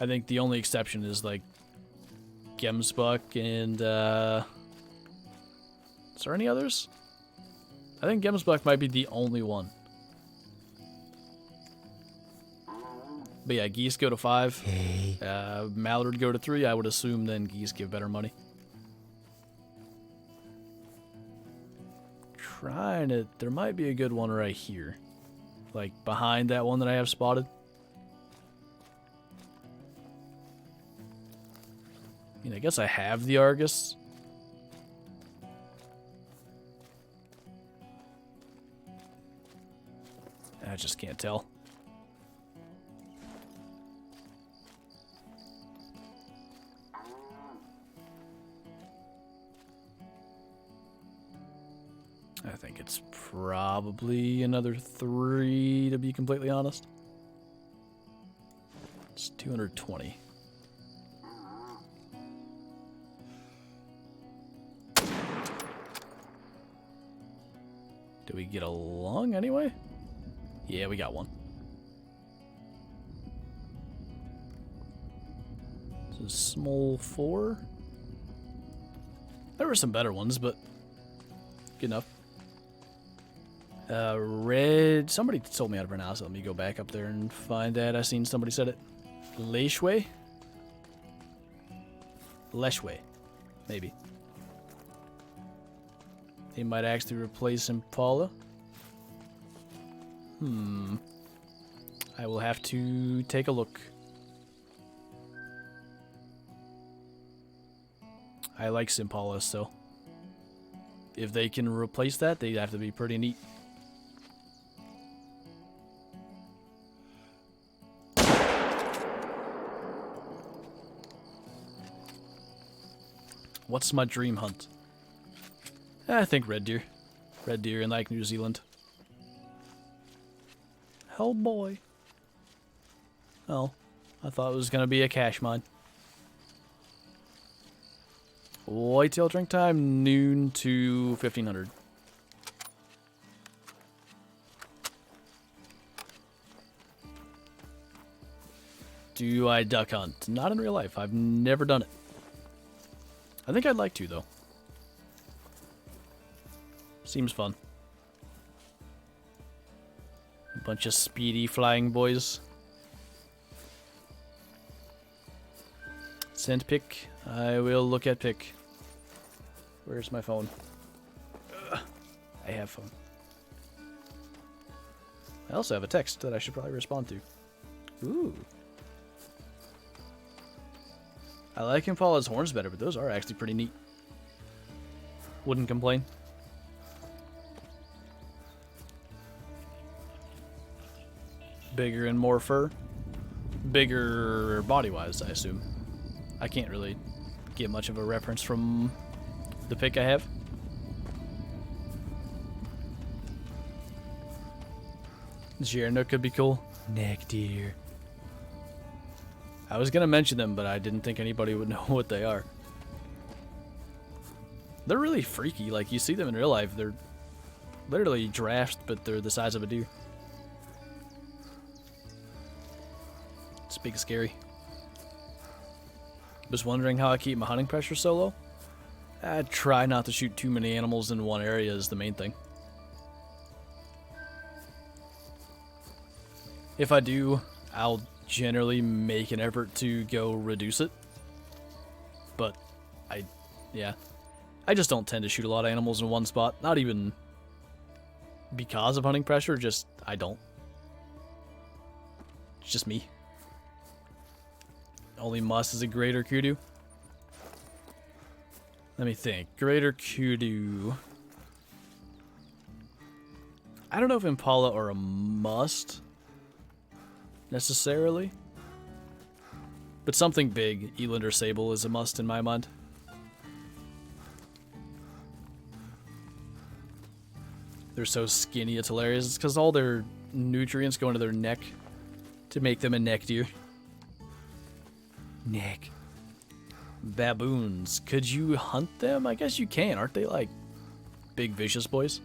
I think the only exception is like Gemsbuck and is there any others? I think Gemsbuck might be the only one. But yeah, geese go to 5. Mallard go to 3. I would assume then geese give better money. Trying to... There might be a good one right here. Like, behind that one that I have spotted. I mean, I guess I have the Argus. I just can't tell. I think it's probably another 3, to be completely honest. It's 220. Do we get along anyway? Yeah, we got one. This is small 4. There were some better ones, but good enough. Red. Somebody told me how to pronounce it. Let me go back up there and find that. I seen somebody said it. Leshway? Leshway. Maybe. They might actually replace Impala. I will have to take a look. I like Impala, so if they can replace that, they'd have to be pretty neat. What's my dream hunt? I think red deer. Red deer in like New Zealand. Oh boy. Oh, I thought it was gonna be a cash mine. Whitetail drink time, noon to 1500. Do I duck hunt? Not in real life. I've never done it. I think I'd like to, though. Seems fun. A bunch of speedy flying boys. Send pic. I will look at pic. Where's my phone? I have phone. I also have a text that I should probably respond to. Ooh. I like Impala's horns better, but those are actually pretty neat. Wouldn't complain. Bigger and more fur. Bigger body-wise, I assume. I can't really get much of a reference from the pic I have. Giarno could be cool. Neck deer. I was gonna mention them, but I didn't think anybody would know what they are. They're really freaky. Like, you see them in real life, they're literally giraffes, but they're the size of a deer. It's big, scary. Was wondering how I keep my hunting pressure so low? I try not to shoot too many animals in one area is the main thing. If I do, I'll generally make an effort to go reduce it. But I just don't tend to shoot a lot of animals in one spot. Not even because of hunting pressure, just I don't. It's just me. Only Muss is a greater kudu. Let me think. Greater kudu. I don't know if Impala are a must necessarily, but something big, Eland or Sable, is a must in my mind. They're so skinny, it's hilarious. It's because all their nutrients go into their neck to make them a neck deer. Neck. Baboons. Could you hunt them? I guess you can. Aren't they like big vicious boys?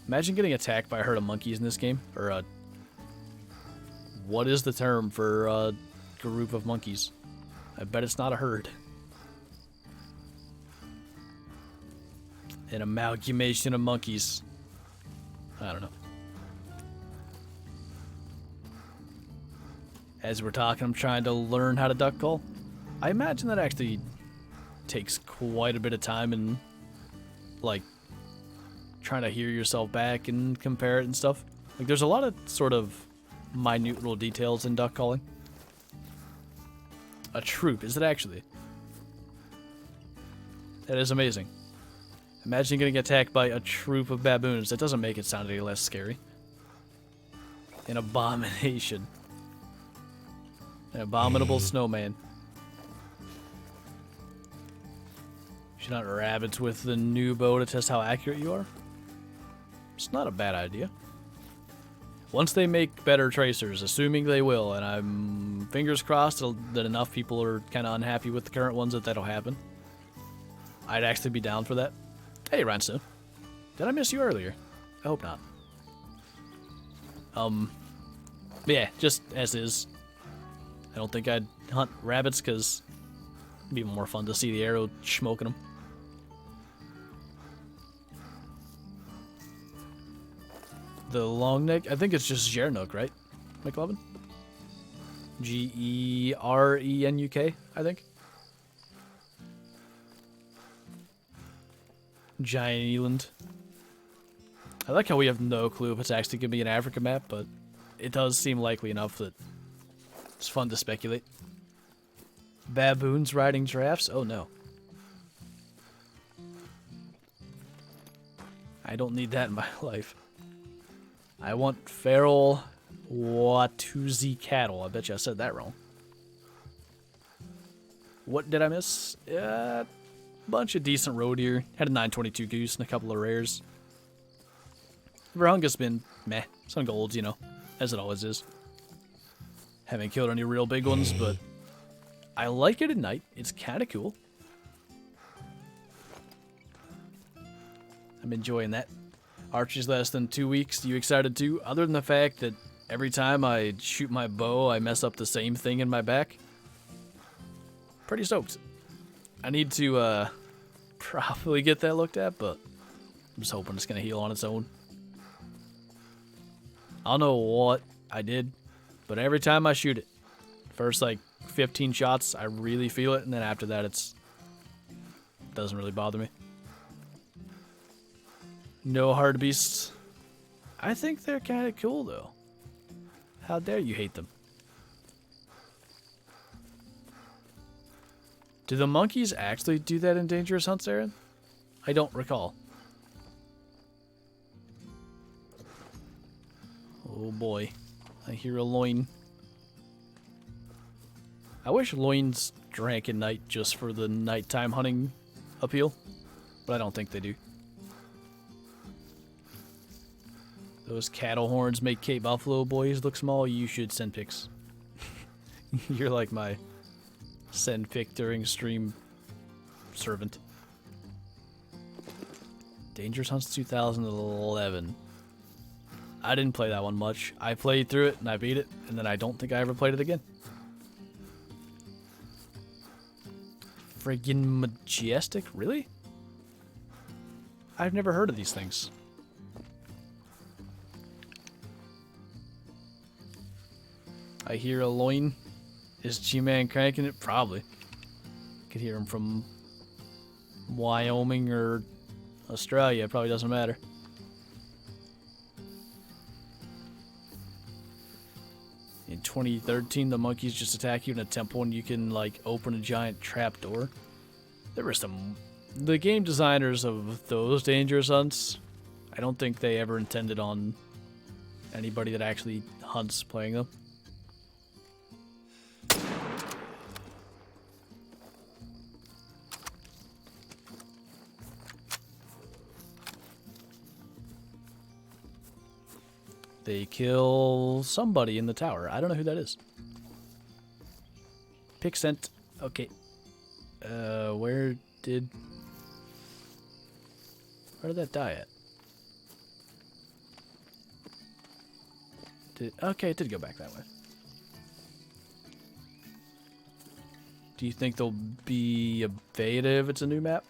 Imagine getting attacked by a herd of monkeys in this game. Or a... What is the term for a group of monkeys? I bet it's not a herd. An amalgamation of monkeys. I don't know. As we're talking, I'm trying to learn how to duck call. I imagine that actually takes quite a bit of time and, like, trying to hear yourself back and compare it and stuff. Like, there's a lot of sort of minute little details in duck calling. A troop, is it actually? That is amazing. Imagine getting attacked by a troop of baboons. That doesn't make it sound any less scary. An abomination. An abominable snowman. Shoot out rabbits with the new bow to test how accurate you are. It's not a bad idea. Once they make better tracers, assuming they will, and I'm fingers crossed that enough people are kind of unhappy with the current ones that that'll happen. I'd actually be down for that. Hey, Rhinestone. Did I miss you earlier? I hope not. Yeah, just as is. I don't think I'd hunt rabbits because it'd be more fun to see the arrow smoking them. The long neck, I think it's just Gerenuk, right, McLovin? Gerenuk, I think. Giant Eland. I like how we have no clue if it's actually going to be an Africa map, but it does seem likely enough that it's fun to speculate. Baboons riding giraffes? Oh no. I don't need that in my life. I want feral Watusi cattle. I bet you I said that wrong. What did I miss? Bunch of decent roe deer. Had a 922 goose and a couple of rares. Vurhonga's been meh. Some golds, you know, as it always is. Haven't killed any real big ones, but I like it at night. It's kind of cool. I'm enjoying that. Archery's less than 2 weeks. You excited too? Other than the fact that every time I shoot my bow, I mess up the same thing in my back. Pretty stoked. I need to probably get that looked at, but I'm just hoping it's going to heal on its own. I don't know what I did, but every time I shoot it, first like 15 shots, I really feel it, and then after that, it doesn't really bother me. No hard beasts. I think they're kind of cool, though. How dare you hate them? Do the monkeys actually do that in dangerous hunts, Aaron? I don't recall. Oh boy. I hear a loin. I wish loins drank at night just for the nighttime hunting appeal, but I don't think they do. Those cattle horns make Cape Buffalo boys look small. You should send pics. You're like my send pic during stream servant. Dangerous Hunts 2011. I didn't play that one much. I played through it and I beat it, and then I don't think I ever played it again. Friggin' majestic? Really? I've never heard of these things. I hear a loin. Is G-Man cranking it? Probably. Could hear him from Wyoming or Australia. It probably doesn't matter. In 2013, the monkeys just attack you in a temple and you can, like, open a giant trap door. There were some... The game designers of those dangerous hunts, I don't think they ever intended on anybody that actually hunts playing them. They kill somebody in the tower. I don't know who that is. Pick sent. Okay. Where did that die at? Okay, it did go back that way. Do you think there'll be a beta if it's a new map?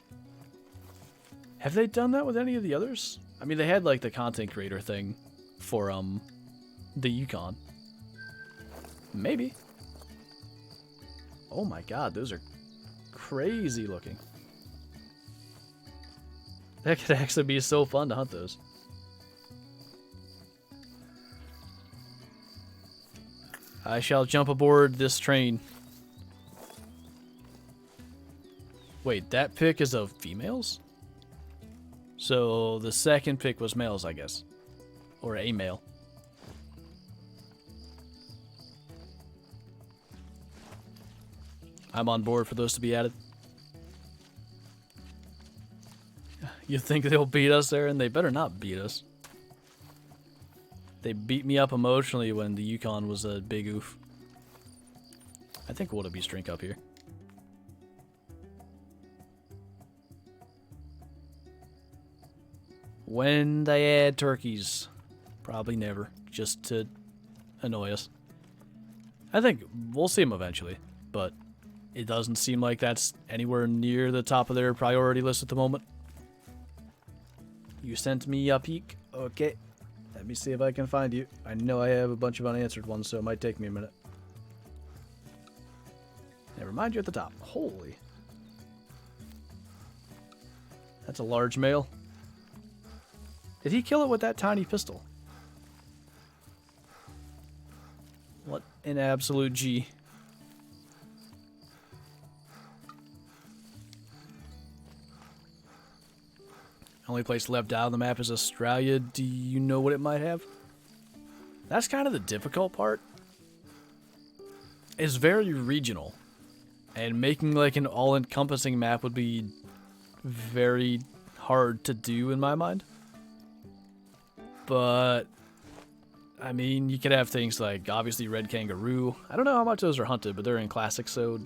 Have they done that with any of the others? I mean, they had like the content creator thing for the Yukon. Maybe. Oh my god, those are crazy looking. That could actually be so fun to hunt those. I shall jump aboard this train. Wait, that pick is of females? So the second pick was males, I guess. Or a male. I'm on board for those to be added. You think they'll beat us, Aaron? They better not beat us. They beat me up emotionally when the Yukon was a big oof. I think wildebeest drink up here. When they add turkeys. Probably never. Just to annoy us. I think we'll see them eventually. But it doesn't seem like that's anywhere near the top of their priority list at the moment. You sent me a peek. Okay. Let me see if I can find you. I know I have a bunch of unanswered ones, so it might take me a minute. Never mind, you're at the top. Holy. That's a large male. Did he kill it with that tiny pistol? What an absolute G. Only place left out on the map is Australia. Do you know what it might have? That's kind of the difficult part. It's very regional. And making like an all-encompassing map would be very hard to do in my mind. But, I mean, you could have things like, obviously, red kangaroo. I don't know how much those are hunted, but they're in classic, so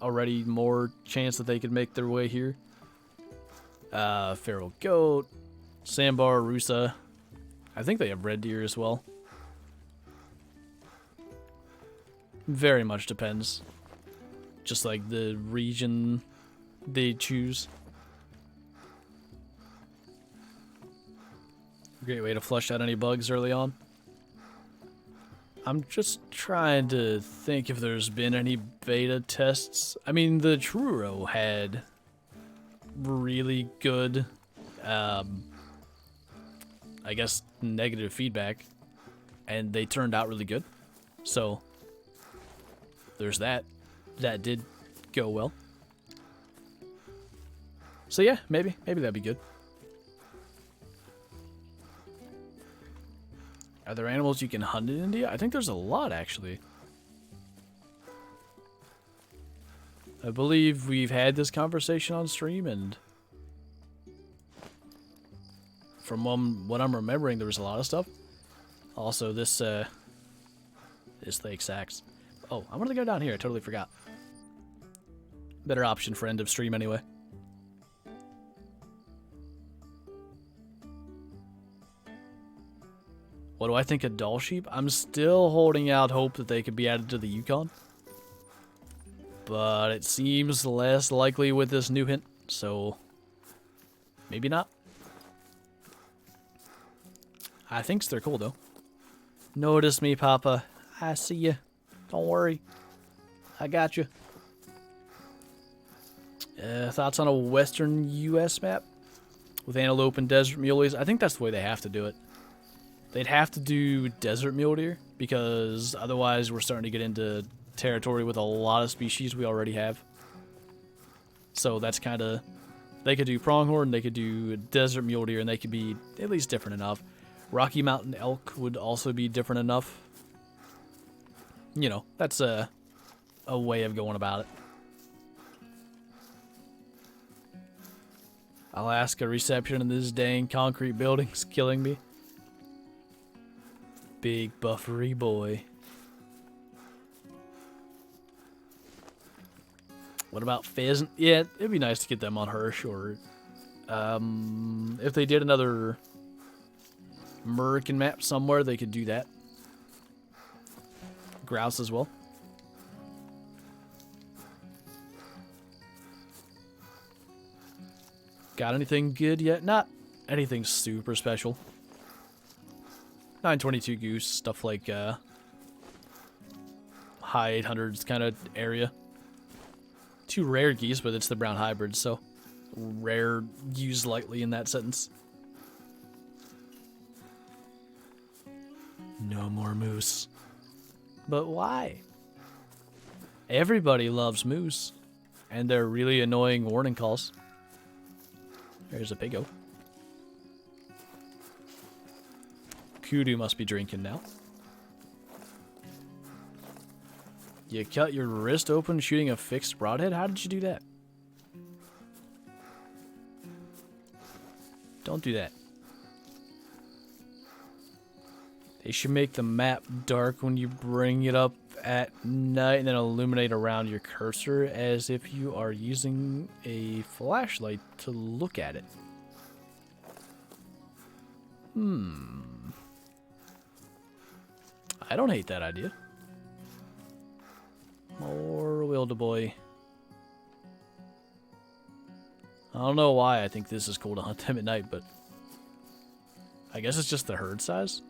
already more chance that they could make their way here. Feral goat, sandbar, rusa. I think they have red deer as well. Very much depends. Just like the region they choose. Great way to flush out any bugs early on. I'm just trying to think if there's been any beta tests. I mean, the TruRoe had really good, I guess, negative feedback, and they turned out really good. So, there's that. That did go well. So yeah, maybe that'd be good. Are there animals you can hunt in India? I think there's a lot, actually. I believe we've had this conversation on stream, and from what I'm remembering, there was a lot of stuff. Also, this ZaccSquatch. Oh, I wanted to go down here. I totally forgot. Better option for end of stream anyway. What do I think of doll sheep? I'm still holding out hope that they could be added to the Yukon. But it seems less likely with this new hint, so maybe not. I think they're cool though. Notice me, Papa. I see you. Don't worry. I got you. Thoughts on a western U.S. map with antelope and desert mule deer? I think that's the way they have to do it. They'd have to do desert mule deer because otherwise we're starting to get into territory with a lot of species we already have. So that's kind of... They could do pronghorn, they could do desert mule deer, and they could be at least different enough. Rocky Mountain elk would also be different enough. You know, that's a way of going about it. Alaska reception in this dang concrete building's killing me. Big buffery boy. What about pheasant? Yeah, it'd be nice to get them on Hirsch, or if they did another American map somewhere, they could do that. Grouse as well. Got anything good yet? Not anything super special. 922 goose, stuff like high 800s kind of area. 2 rare geese, but it's the brown hybrid, so rare used lightly in that sentence. No more moose. But why? Everybody loves moose, and they're really annoying warning calls. There's a piggo. Kudu must be drinking now. You cut your wrist open shooting a fixed broadhead? How did you do that? Don't do that. They should make the map dark when you bring it up at night and then illuminate around your cursor as if you are using a flashlight to look at it. I don't hate that idea. More wildebeest. I don't know why I think this is cool to hunt them at night, but I guess it's just the herd size.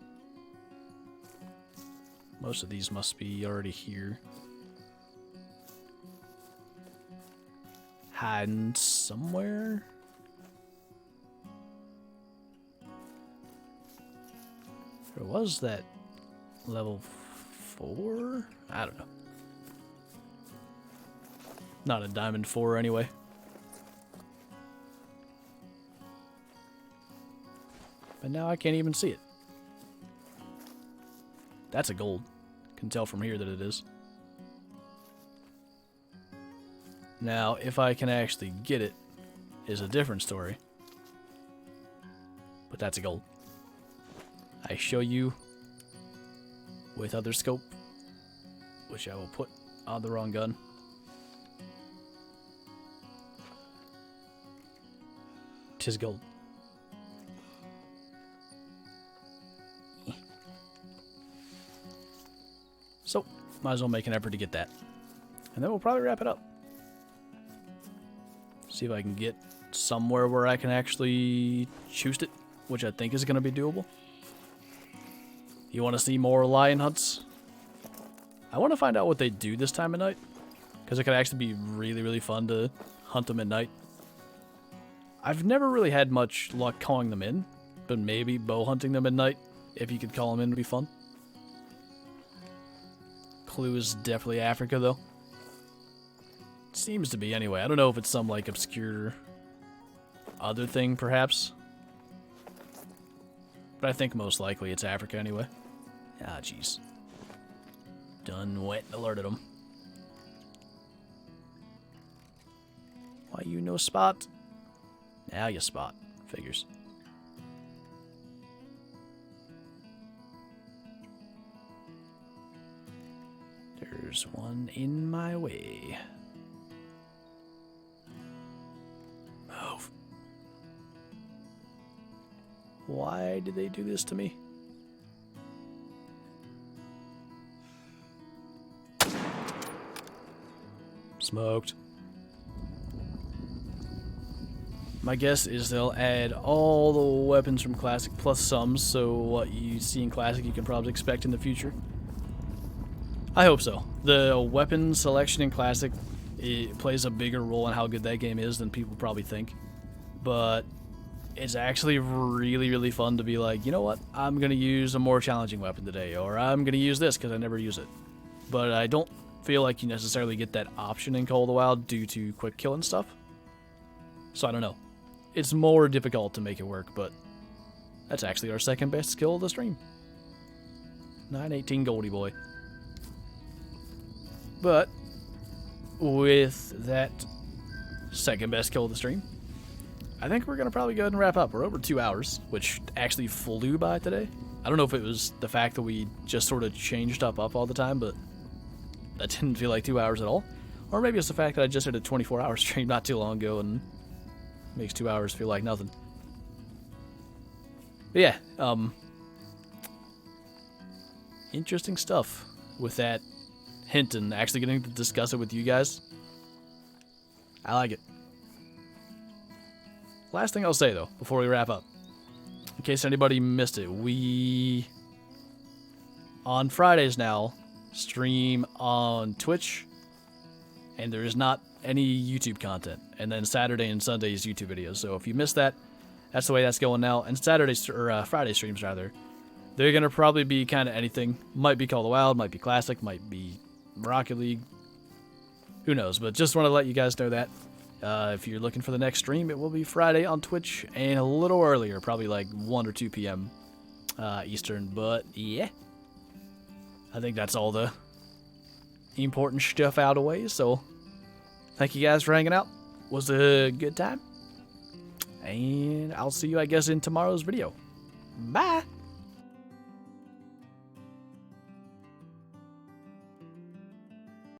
Most of these must be already here. Hiding somewhere? There was that level 4? I don't know. Not a diamond 4 anyway. But now I can't even see it. That's a gold. Can tell from here that it is. Now, if I can actually get it, is a different story. But that's a gold. I show you with other scope, which I will put on the wrong gun. Tis gold. So, might as well make an effort to get that. And then we'll probably wrap it up. See if I can get somewhere where I can actually choose it, which I think is going to be doable. You want to see more lion hunts? I want to find out what they do this time of night, because it could actually be really, really fun to hunt them at night. I've never really had much luck calling them in, but maybe bow hunting them at night, if you could call them in, would be fun. Clue is definitely Africa, though. Seems to be, anyway. I don't know if it's some, like, obscure other thing, perhaps. But I think most likely it's Africa, anyway. Ah, jeez. Done wet and alerted them. Why you no spot? Now you spot. Figures. There's one in my way. Move. Why did they do this to me? Smoked. My guess is they'll add all the weapons from Classic plus some, so what you see in Classic you can probably expect in the future. I hope so. The weapon selection in Classic, it plays a bigger role in how good that game is than people probably think. But it's actually really, really fun to be like, you know what, I'm going to use a more challenging weapon today, or I'm going to use this because I never use it. But I don't feel like you necessarily get that option in Call of the Wild due to quick kill and stuff. So I don't know. It's more difficult to make it work, but that's actually our second best skill of the stream. 918 Goldie Boy. But with that second best kill of the stream, I think we're going to probably go ahead and wrap up. We're over 2 hours, which actually flew by today. I don't know if it was the fact that we just sort of changed up all the time, but that didn't feel like 2 hours at all. Or maybe it's the fact that I just did a 24-hour stream not too long ago and makes 2 hours feel like nothing. But yeah, interesting stuff with that hint and actually getting to discuss it with you guys. I like it. last thing I'll say, though, before we wrap up, in case anybody missed it, we, on Fridays now, stream on Twitch, and there is not any YouTube content. And then Saturday and Sunday is YouTube videos. So if you missed that, that's the way that's going now. And Friday streams, rather, they're going to probably be kind of anything. Might be Call of the Wild, might be Classic, might be Rocket League. Who knows? But just want to let you guys know that. If you're looking for the next stream, it will be Friday on Twitch and a little earlier, probably like 1 or 2 p.m. Eastern. But yeah, I think that's all the important stuff out of the way. So thank you guys for hanging out. Was a good time. And I'll see you, I guess, in tomorrow's video. Bye!